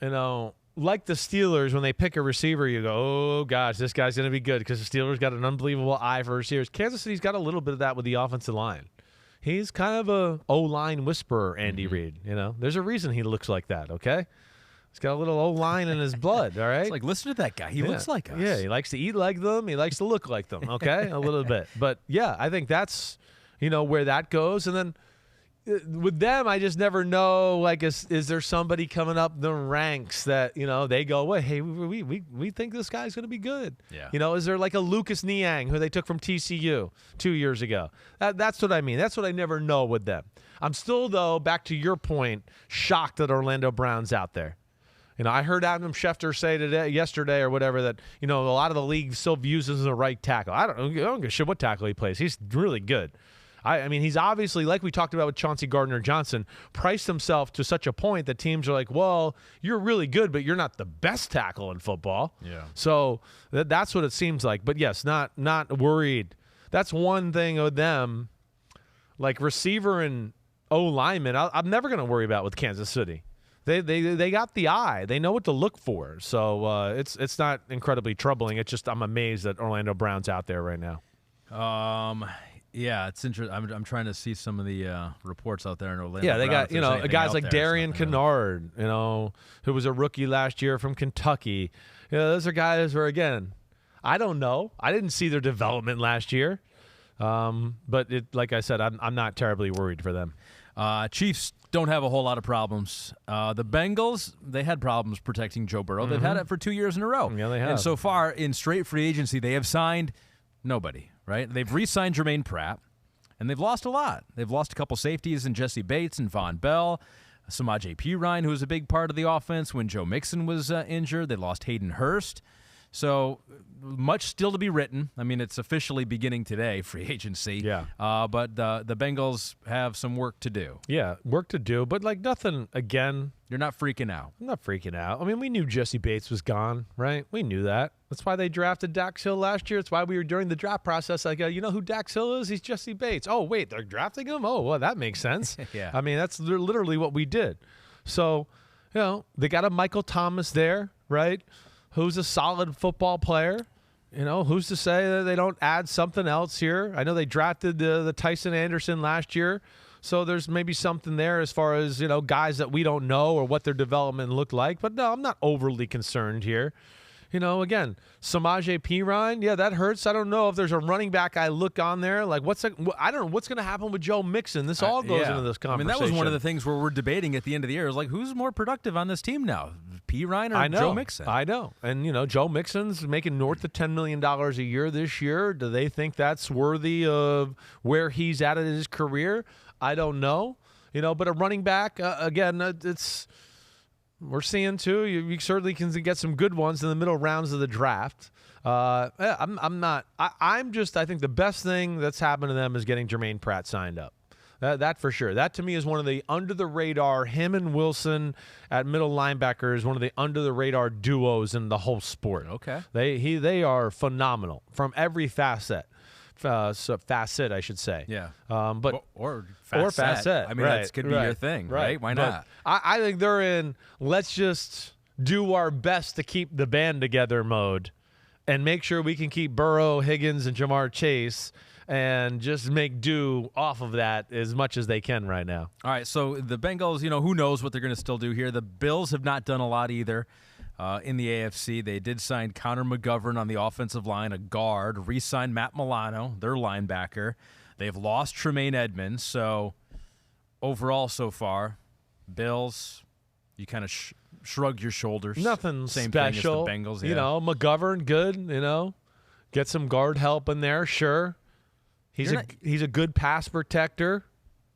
like the Steelers, when they pick a receiver, you go, oh, gosh, this guy's going to be good because the Steelers got an unbelievable eye for receivers. Kansas City's got a little bit of that with the offensive line. He's kind of a O-line whisperer, Andy Reid. There's a reason he looks like that, okay? He's got a little O-line in his blood, all right?
It's like, listen to that guy. He looks like us.
Yeah, he likes to eat like them. He likes to look like them, okay? A little bit. But, yeah, I think that's, where that goes. And then with them, I just never know, like, is there somebody coming up the ranks that, they go, well, hey, we think this guy's going to be good.
Yeah.
Is there like a Lucas Niang who they took from TCU 2 years ago? That's what I mean. That's what I never know with them. I'm still, though, back to your point, shocked that Orlando Brown's out there. I heard Adam Schefter say yesterday or whatever that, a lot of the league still views him as a right tackle. I don't give a shit what tackle he plays. He's really good. I mean, he's obviously, like we talked about with Chauncey Gardner-Johnson, priced himself to such a point that teams are like, well, you're really good, but you're not the best tackle in football.
Yeah.
So that's what it seems like. But, yes, not worried. That's one thing with them. Like receiver and O-lineman, I'm never going to worry about with Kansas City. They got the eye. They know what to look for. So it's not incredibly troubling. It's just I'm amazed that Orlando Brown's out there right now.
Yeah, it's interesting. I'm trying to see some of the reports out there in Orlando.
Yeah, they
Brown,
got guys like Darian Kennard, who was a rookie last year from Kentucky. Those are guys where, again, I don't know. I didn't see their development last year, but like I said, I'm not terribly worried for them.
Chiefs don't have a whole lot of problems. The Bengals, they had problems protecting Joe Burrow. They've had it for 2 years in a row.
Yeah, they have.
And so far, in straight free agency, they have signed nobody, right? They've re-signed Jermaine Pratt, and they've lost a lot. They've lost a couple safeties in Jesse Bates and Von Bell, Samaje Perine, who was a big part of the offense when Joe Mixon was injured. They lost Hayden Hurst. So much still to be written. I mean, it's officially beginning today, free agency.
Yeah.
But the Bengals have some work to do.
Yeah, work to do, but like nothing, again.
You're not freaking out.
I'm not freaking out. I mean, we knew Jesse Bates was gone, right? We knew that. That's why they drafted Dax Hill last year. It's why we were during the draft process like, you know who Dax Hill is? He's Jesse Bates. Oh, wait, they're drafting him? Oh, well, that makes sense.
Yeah.
I mean, that's literally what we did. So, they got a Michael Thomas there, right? Who's a solid football player. Who's to say that they don't add something else here? I know they drafted the Tyson Anderson last year, so there's maybe something there as far as, guys that we don't know or what their development looked like. But no, I'm not overly concerned here. again, Samaje Perine, yeah, that hurts. I don't know if there's a running back I look on there. Like, I don't know what's going to happen with Joe Mixon. This all goes into this conversation.
I mean, that was one of the things where we're debating at the end of the year. It was like, who's more productive on this team now, Perine or Joe Mixon?
I know. And, Joe Mixon's making north of $10 million a year this year. Do they think that's worthy of where he's at in his career? I don't know. But a running back, again, we're seeing too. You certainly can get some good ones in the middle rounds of the draft. I think the best thing that's happened to them is getting Jermaine Pratt signed up. That for sure. That to me is one of the under the radar. Him and Wilson at middle linebacker is one of the under the radar duos in the whole sport.
Okay,
they are phenomenal from every facet. Facet, I should say.
Yeah.
But
or facet. I mean, that could be your thing, right? Why not?
I think they're in let's just do our best to keep the band together mode and make sure we can keep Burrow, Higgins, and Jamar Chase and just make do off of that as much as they can right now.
All right, so the Bengals, who knows what they're going to still do here. The Bills have not done a lot either. In the AFC, they did sign Connor McGovern on the offensive line, a guard, re-signed Matt Milano, their linebacker. They've lost Tremaine Edmunds. So overall so far, Bills, you kind of shrug your shoulders.
Nothing
Same
special.
Thing as the Bengals. Yeah.
McGovern, good, Get some guard help in there, sure. He's a good pass protector.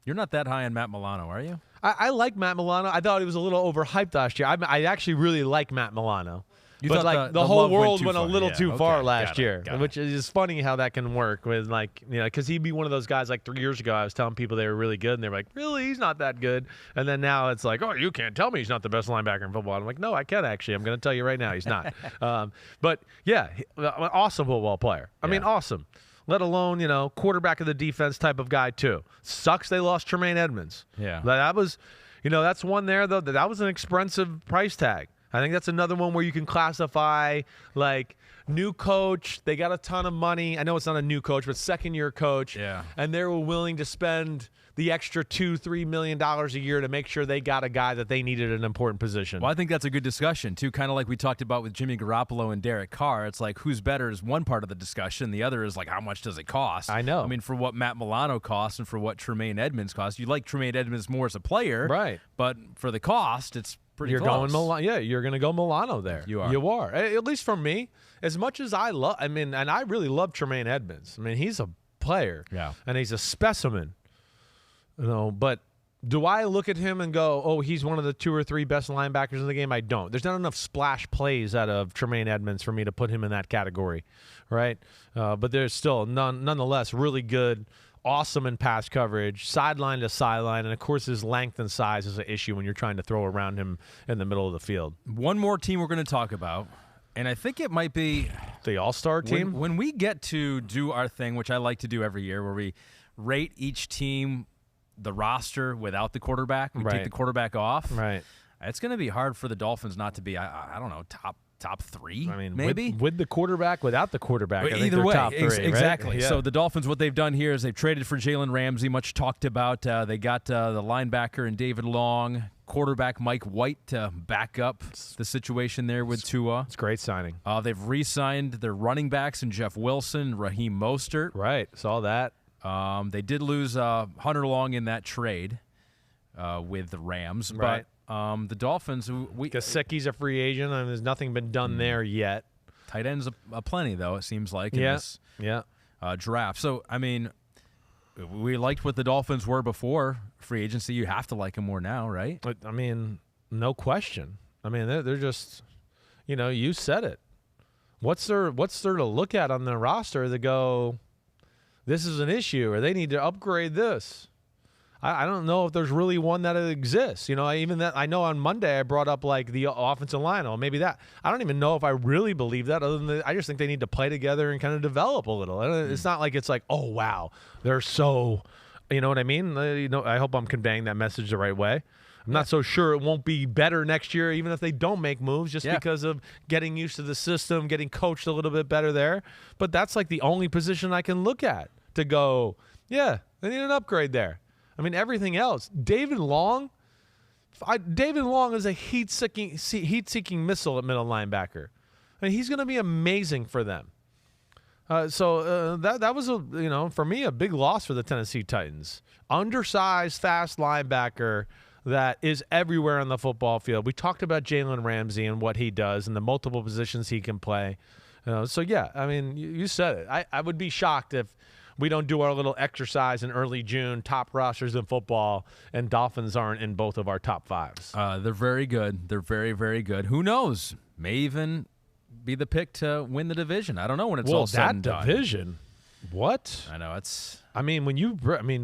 You're not that high on Matt Milano, are you?
I like Matt Milano. I thought he was a little overhyped last year. I actually really like Matt Milano. But like the whole world went a little too far last year, which is funny how that can work with because he'd be one of those guys like 3 years ago. I was telling people they were really good, and they were like, really? He's not that good. And then now it's like, oh, you can't tell me he's not the best linebacker in football. I'm like, no, I can actually. I'm going to tell you right now he's not. But yeah, awesome football player. I mean, awesome. Let alone, quarterback of the defense type of guy, too. Sucks they lost Tremaine Edmunds.
Yeah.
That was, that's one there, though. That was an expensive price tag. I think that's another one where you can classify, like, new coach. They got a ton of money. I know it's not a new coach, but second-year coach.
Yeah.
And they were willing to spend the extra $2-3 million a year to make sure they got a guy that they needed at an important position.
Well, I think that's a good discussion, too, kind of like we talked about with Jimmy Garoppolo and Derek Carr. It's like who's better is one part of the discussion. The other is like how much does it cost?
I know.
I mean, for what Matt Milano costs and for what Tremaine Edmunds costs. You like Tremaine Edmunds more as a player.
Right.
But for the cost, it's pretty
You're
close.
You're going to go Milano there.
You are.
You are. At least for me, as much as I love, and I really love Tremaine Edmunds. I mean, he's a player.
Yeah.
And he's a specimen. But do I look at him and go, oh, he's one of the 2 or 3 best linebackers in the game? I don't. There's not enough splash plays out of Tremaine Edmunds for me to put him in that category, right? But there's still nonetheless really good, awesome in pass coverage, sideline to sideline, and of course his length and size is an issue when you're trying to throw around him in the middle of the field.
One more team we're going to talk about, and I think it might be
the All-Star team.
When we get to do our thing, which I like to do every year, where we rate each team the roster without the quarterback. We take the quarterback off.
Right.
It's going to be hard for the Dolphins not to be, I don't know, top 3,
I mean,
maybe?
With the quarterback, without the quarterback. I think
Either
they're
way,
top 3,
exactly.
Right? Yeah.
So the Dolphins, what they've done here is they've traded for Jalen Ramsey, much talked about. They got the linebacker and David Long, quarterback Mike White to back up the situation there with Tua.
It's a great signing.
They've re-signed their running backs and Jeff Wilson, Raheem Mostert.
Right, saw that.
They did lose Hunter Long in that trade with the Rams,
right.
But the Dolphins,
Gesicki's a free agent, and there's nothing been done there yet.
Tight ends plenty, though, it seems like, in this draft. So, I mean, we liked what the Dolphins were before free agency. You have to like them more now, right?
I mean, no question. I mean, they're just, you said it. What's there to look at on the roster to go, this is an issue, or they need to upgrade this? I don't know if there's really one that exists. I know on Monday I brought up like the offensive line, or maybe that. I don't even know if I really believe that. Other than I just think they need to play together and kind of develop a little. It's not like it's like, oh wow, they're so, you know what I mean? I hope I'm conveying that message the right way. I'm not so sure it won't be better next year, even if they don't make moves, just because of getting used to the system, getting coached a little bit better there. But that's like the only position I can look at to go, yeah, they need an upgrade there. I mean, everything else. David Long is a heat-seeking missile at middle linebacker. And he's going to be amazing for them. So that was, for me, a big loss for the Tennessee Titans. Undersized, fast linebacker that is everywhere on the football field. We talked about Jalen Ramsey and what he does and the multiple positions he can play. So, yeah, I mean, you said it. I would be shocked if we don't do our little exercise in early June, top rosters in football, and Dolphins aren't in both of our top fives.
They're very good. They're very, very good. Who knows? May even be the pick to win the division. I don't know when it's all said and done.
Division? What?
I know it's.
I mean,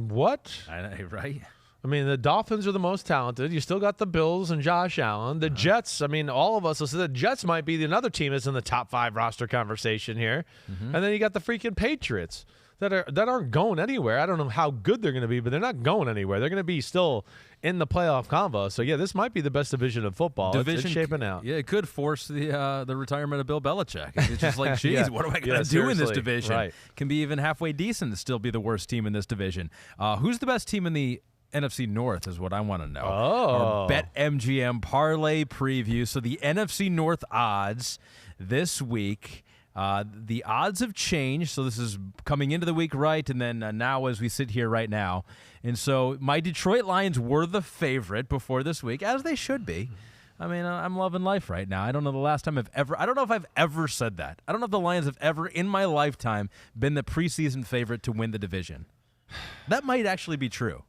what?
I know, right?
I mean, the Dolphins are the most talented. You still got the Bills and Josh Allen. The Jets, I mean, all of us will say the Jets might be another team that's in the top 5 roster conversation here. And then you got the freaking Patriots that aren't going anywhere. I don't know how good they're going to be, but they're not going anywhere. They're going to be still in the playoff convo. So, yeah, this might be the best division of football. It's shaping out.
Yeah, it could force the retirement of Bill Belichick. It's just like, geez, what am I going to do in this division?
Right.
Can be even halfway decent to still be the worst team in this division. Who's the best team in the NFC North is what I want to know. Our BetMGM parlay preview. So the NFC North odds this week. The odds have changed, so this is coming into the week right, and then now as we sit here right now. And so my Detroit Lions were the favorite before this week, as they should be. I mean, I'm loving life right now. I don't know the last time I don't know if I've ever said that. I don't know if the Lions have ever, in my lifetime, been the preseason favorite to win the division. That might actually be true.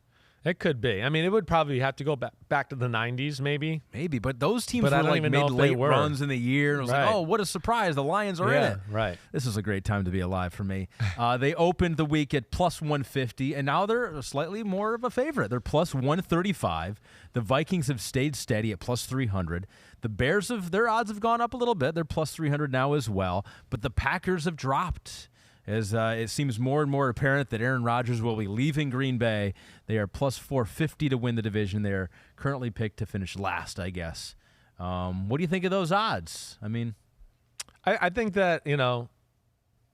It could be. I mean, it would probably have to go back to the 90s, maybe.
Maybe, but those teams were like made late runs in the year. And it was like, oh, what a surprise. The Lions are in it.
Right.
This is a great time to be alive for me. They opened the week at plus 150, and now they're slightly more of a favorite. They're plus 135. The Vikings have stayed steady at plus 300. The Bears, their odds have gone up a little bit. They're plus 300 now as well. But the Packers have dropped. As it seems more and more apparent that Aaron Rodgers will be leaving Green Bay. They are plus 450 to win the division. They are currently picked to finish last, I guess. What do you think of those odds? I mean,
I think that,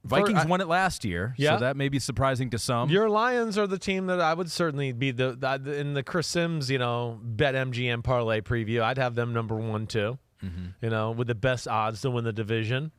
Vikings won it last year, so that may be surprising to some.
Your Lions are the team that I would certainly be in the Chris Simms, BetMGM parlay preview. I'd have them number 1, too, with the best odds to win the division.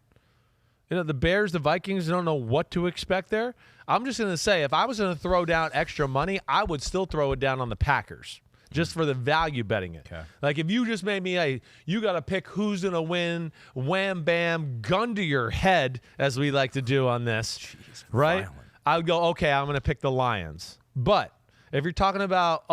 The Bears, the Vikings, don't know what to expect there. I'm just going to say, if I was going to throw down extra money, I would still throw it down on the Packers, just for the value betting it.
Okay.
Like, if you just made me, you got to pick who's going to win, wham, bam, gun to your head, as we like to do on this, right? Violent. I would go, okay, I'm going to pick the Lions. But if you're talking about,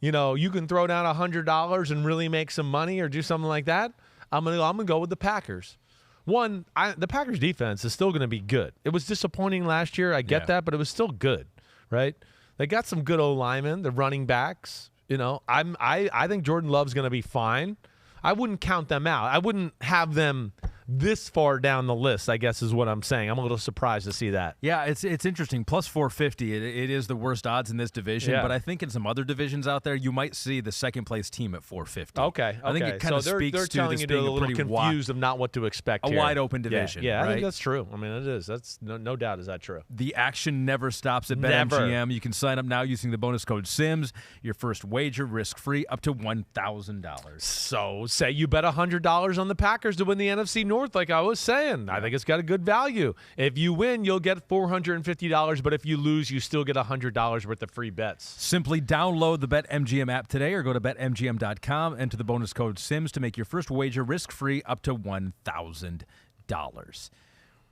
you can throw down $100 and really make some money or do something like that, I'm gonna go with the Packers. One, the Packers defense is still going to be good. It was disappointing last year. I get that, but it was still good, right? They got some good old linemen, the running backs. I think Jordan Love's going to be fine. I wouldn't count them out. I wouldn't have them this far down the list, I guess is what I'm saying. I'm a little surprised to see that.
Yeah, it's interesting. Plus 450, it is the worst odds in this division, but I think in some other divisions out there, you might see the second-place team at 450.
Okay.
I think it kind of speaks
they're
to
telling
this
you
being
a little confused of not what to expect here.
A wide-open division,
Yeah,
right?
I think that's true. I mean, it is. That's no doubt is that true.
The action never stops at BetMGM. You can sign up now using the bonus code SIMS. Your first wager, risk-free, up to $1,000.
So, say you bet $100 on the Packers to win the NFC North, like I was saying. I think it's got a good value. If you win, you'll get $450, but if you lose, you still get $100 worth of free bets.
Simply download the BetMGM app today or go to BetMGM.com, enter the bonus code SIMS to make your first wager risk-free up to $1,000.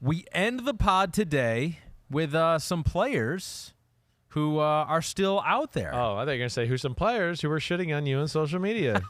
We end the pod today with some players who are still out there.
Oh, I thought you were going to say who's some players who are shitting on you on social media.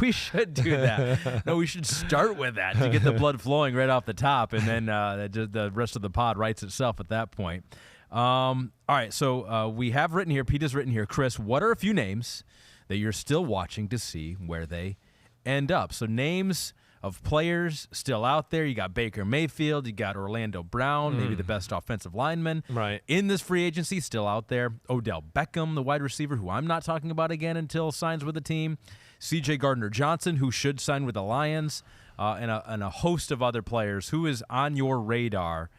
We should do that. No, we should start with that to get the blood flowing right off the top, and then the rest of the pod writes itself at that point. All right, so we have written here, Pete has written here, Chris, what are a few names that you're still watching to see where they end up? So names of players still out there. You got Baker Mayfield. You got Orlando Brown, maybe the best offensive lineman.
Right.
In this free agency, still out there. Odell Beckham, the wide receiver, who I'm not talking about again until signs with the team. C.J. Gardner-Johnson, who should sign with the Lions, and a host of other players. Who is on your radar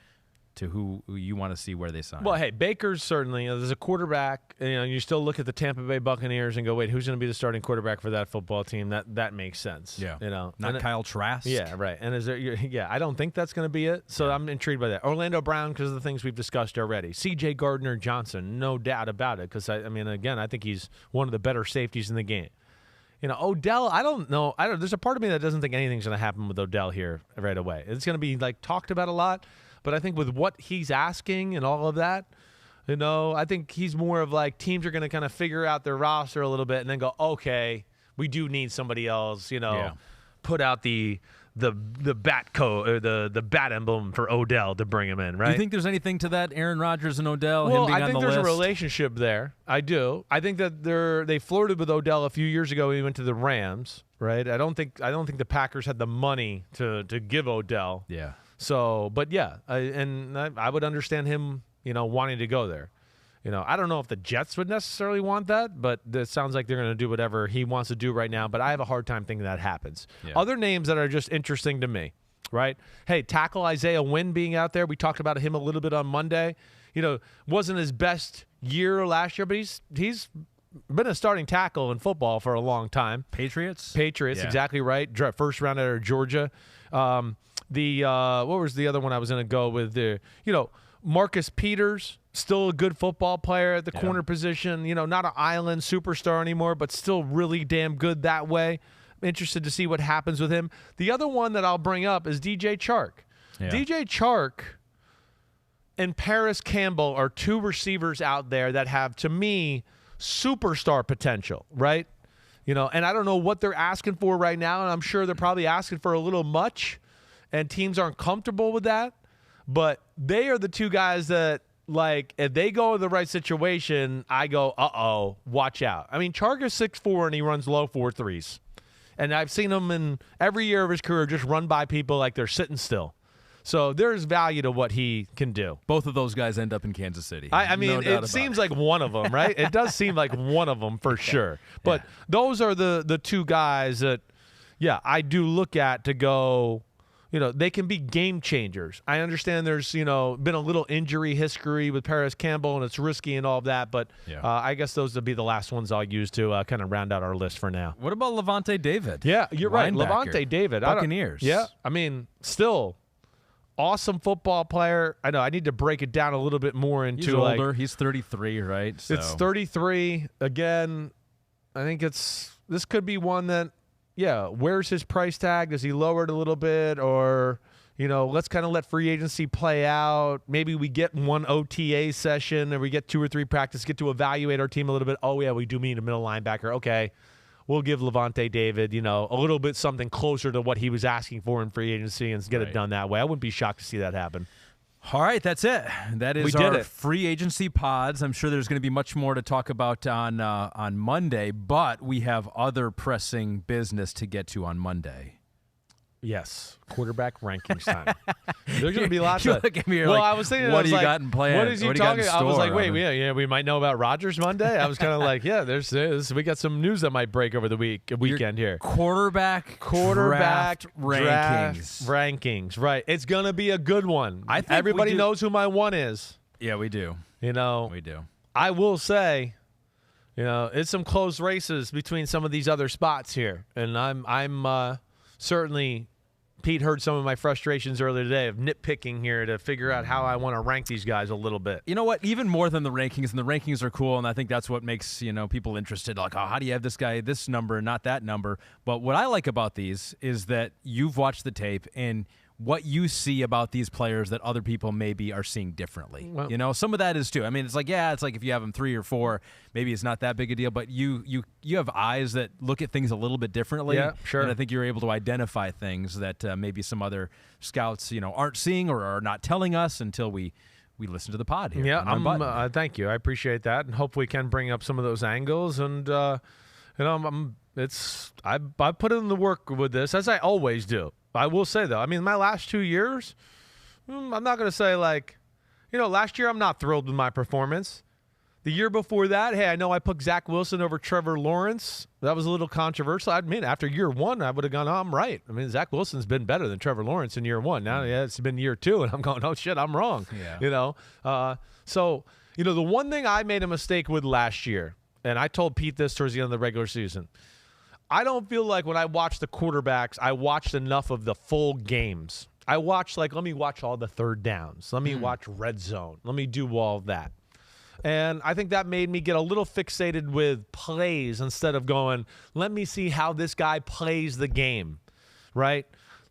to who you want to see where they sign.
Well, hey, Baker's certainly, there's a quarterback, and you still look at the Tampa Bay Buccaneers and go, wait, who's going to be the starting quarterback for that football team? That makes sense.
Yeah.
Not
Kyle Trask.
Yeah, right. And I don't think that's going to be it. So I'm intrigued by that. Orlando Brown, because of the things we've discussed already. C.J. Gardner-Johnson, no doubt about it, because, again, I think he's one of the better safeties in the game. Odell, I don't know. There's a part of me that doesn't think anything's going to happen with Odell here right away. It's going to be, talked about a lot. But I think with what he's asking and all of that, I think he's more of teams are going to kind of figure out their roster a little bit and then go, okay, we do need somebody else, put out the bat or the bat emblem for Odell to bring him in, right?
Do you think there's anything to that, Aaron Rodgers and Odell?
Well,
him being
I think
on the
there's
list?
a relationship there. I do. I think that they flirted with Odell a few years ago when he went to the Rams, right? I don't think the Packers had the money to give Odell.
Yeah.
So, but yeah, I would understand him, wanting to go there. I don't know if the Jets would necessarily want that, but it sounds like they're going to do whatever he wants to do right now. But I have a hard time thinking that happens.
Yeah.
Other names that are just interesting to me, right? Hey, tackle Isaiah Wynn being out there. We talked about him a little bit on Monday. Wasn't his best year last year, but he's been a starting tackle in football for a long time.
Patriots,
yeah. Exactly right. First round out of Georgia. What was the other one I was going to go with there? Marcus Peters, still a good football player at the corner position. Not an island superstar anymore, but still really damn good that way. I'm interested to see what happens with him. The other one that I'll bring up is DJ Chark. Yeah. DJ Chark and Paris Campbell are two receivers out there that have, to me, superstar potential, right? And I don't know what they're asking for right now, and I'm sure they're probably asking for a little much, and teams aren't comfortable with that. But they are the two guys that, if they go in the right situation, I go, uh-oh, watch out. Chark is 6'4", and he runs low 4.3s. And I've seen him in every year of his career just run by people like they're sitting still. So there's value to what he can do.
Both of those guys end up in Kansas City.
It seems like one of them, right? It does seem like one of them for sure. But those are the two guys that, I do look at to go, they can be game changers. I understand there's, been a little injury history with Paris Campbell, and it's risky and all of that. But I guess those would be the last ones I'll use to kind of round out our list for now.
What about Levante David?
Yeah, you're right. Levante David.
Buccaneers.
Still awesome football player. I know I need to break it down a little bit more into
he's older. He's 33, right? So.
It's 33. Again, I think this could be one that, where's his price tag? Does he lower it a little bit? Or, let's kind of let free agency play out. Maybe we get one OTA session or we get 2 or 3 practice, get to evaluate our team a little bit. Oh, yeah, we do need a middle linebacker. Okay, we'll give Levante David, a little bit something closer to what he was asking for in free agency and get it done that way. I wouldn't be shocked to see that happen.
All right, that's it. That is our free agency pods. I'm sure there's going to be much more to talk about on Monday, but we have other pressing business to get to on Monday.
Yes, quarterback rankings time. There's going to be lots of.
Look at me,
I was thinking,
what do you got in plan?
What is he talking? I was like, wait, we might know about Rodgers Monday. I was kind of like, there's we got some news that might break over the weekend here.
Quarterback draft
rankings. Right, it's going to be a good one. I think everybody knows who my one is.
Yeah, we do.
We
do.
I will say, it's some close races between some of these other spots here, and I'm certainly. Pete heard some of my frustrations earlier today of nitpicking here to figure out how I want to rank these guys a little bit.
You know what? Even more than the rankings, and the rankings are cool, and I think that's what makes people interested. Like, how do you have this guy this number and not that number? But what I like about these is that you've watched the tape and what you see about these players that other people maybe are seeing differently. Well, some of that is too. It's like if you have them 3 or 4, maybe it's not that big a deal, but you have eyes that look at things a little bit differently.
Yeah, sure.
And I think you're able to identify things that maybe some other scouts, aren't seeing or are not telling us until we listen to the pod here.
Yeah, thank you. I appreciate that, and hope we can bring up some of those angles. And I put in the work with this, as I always do. I will say, though, my last 2 years, I'm not going to say last year I'm not thrilled with my performance. The year before that, hey, I know I put Zach Wilson over Trevor Lawrence. That was a little controversial. I mean, after year one, I would have gone, oh, I'm right. I mean, Zach Wilson's been better than Trevor Lawrence in year one. Now, yeah, it's been year two, and I'm going, oh, shit, I'm wrong.
Yeah.
You know? So, you know, the one thing I made a mistake with last year, and I told Pete this towards the end of the regular season, I don't feel like when I watched the quarterbacks, I watched enough of the full games. I watched, like, let me watch all the third downs. Let me watch red zone. Let me do all of that. And I think that made me get a little fixated with plays instead of going, let me see how this guy plays the game, right?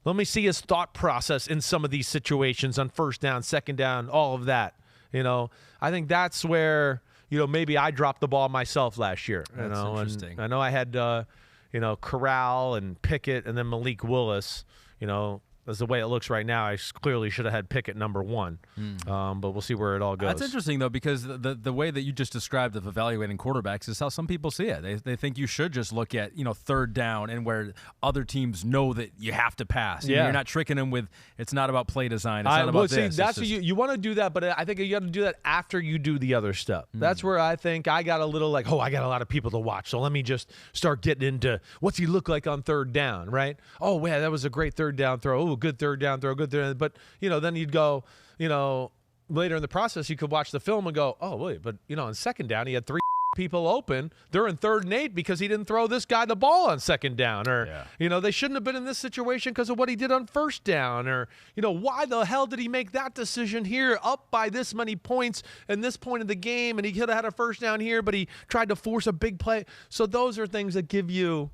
Let me see his thought process in some of these situations on first down, second down, all of that. You know, I think that's where, you know, maybe I dropped the ball myself last year.
That's interesting.
And I know I had, you know, Corral and Pickett and then Malik Willis, you know. That's the way it looks right now. I clearly should have had Pickett number one, but we'll see where it all goes.
That's interesting, though, because the way that you just described of evaluating quarterbacks is how some people see it. They think you should just look at, you know, third down and where other teams know that you have to pass.
Yeah.
You're not tricking them with, it's not about play design. It's not about this.
That's what you want to do that, but I think you got to do that after you do the other stuff. That's where I think I got a little like, oh, I got a lot of people to watch, so let me just start getting into what's he look like on third down, right? Oh, yeah, that was a great third down throw. Oh, good third down throw, good third. But, you know, then you'd go, you know, later in the process, you could watch the film and go, oh, wait, but, you know, on second down, he had 3 people open. They're in 3rd and 8 because he didn't throw this guy the ball on second down. Or, you know, they shouldn't have been in this situation because of what he did on first down. Or, you know, why the hell did he make that decision here up by this many points and this point of the game? And he could have had a first down here, but he tried to force a big play. So those are things that give you,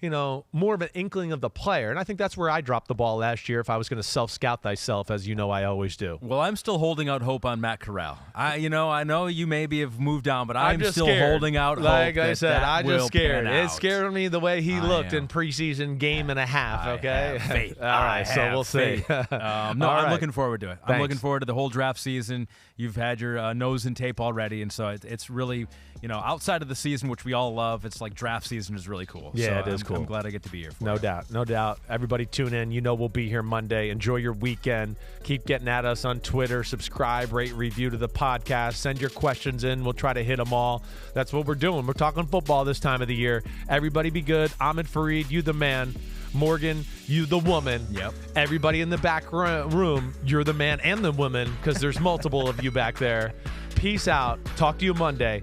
you know, more of an inkling of the player. And I think that's where I dropped the ball last year if I was going to self-scout thyself, as you know I always do.
Well, I'm still holding out hope on Matt Corral. I know you maybe have moved on, but I'm still
scared.
Holding out hope.
Like I said,
I'm
just scared. It scared me the way he looked
am.
in preseason game and a half, okay?
I have faith.
All right, so we'll see.
I'm looking forward to it. I'm
Thanks.
looking forward to the whole draft season. You've had your nose in tape already, and so it's really, you know, outside of the season, which we all love, it's like draft season is really cool.
Yeah,
so
it is cool.
I'm glad I get to be here for
No
it.
doubt, no doubt. Everybody tune in. You know we'll be here Monday. Enjoy your weekend. Keep getting at us on Twitter. Subscribe, rate, review to the podcast. Send your questions in. We'll try to hit them all. That's what we're doing. We're talking football this time of the year. Everybody be good. Ahmed Fareed, you the man. Morgan, you the woman.
Yep.
Everybody in the back room, you're the man and the woman because there's multiple of you back there. Peace out. Talk to you Monday.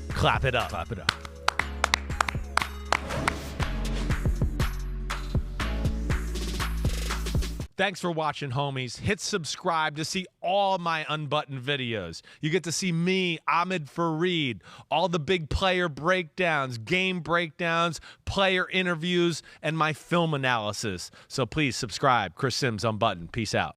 Clap it up.
Clap it up.
Thanks for watching, homies. Hit subscribe to see all my unbuttoned videos. You get to see me, Ahmed Fareed, all the big player breakdowns, game breakdowns, player interviews, and my film analysis. So please subscribe. Chris Simms Unbuttoned. Peace out.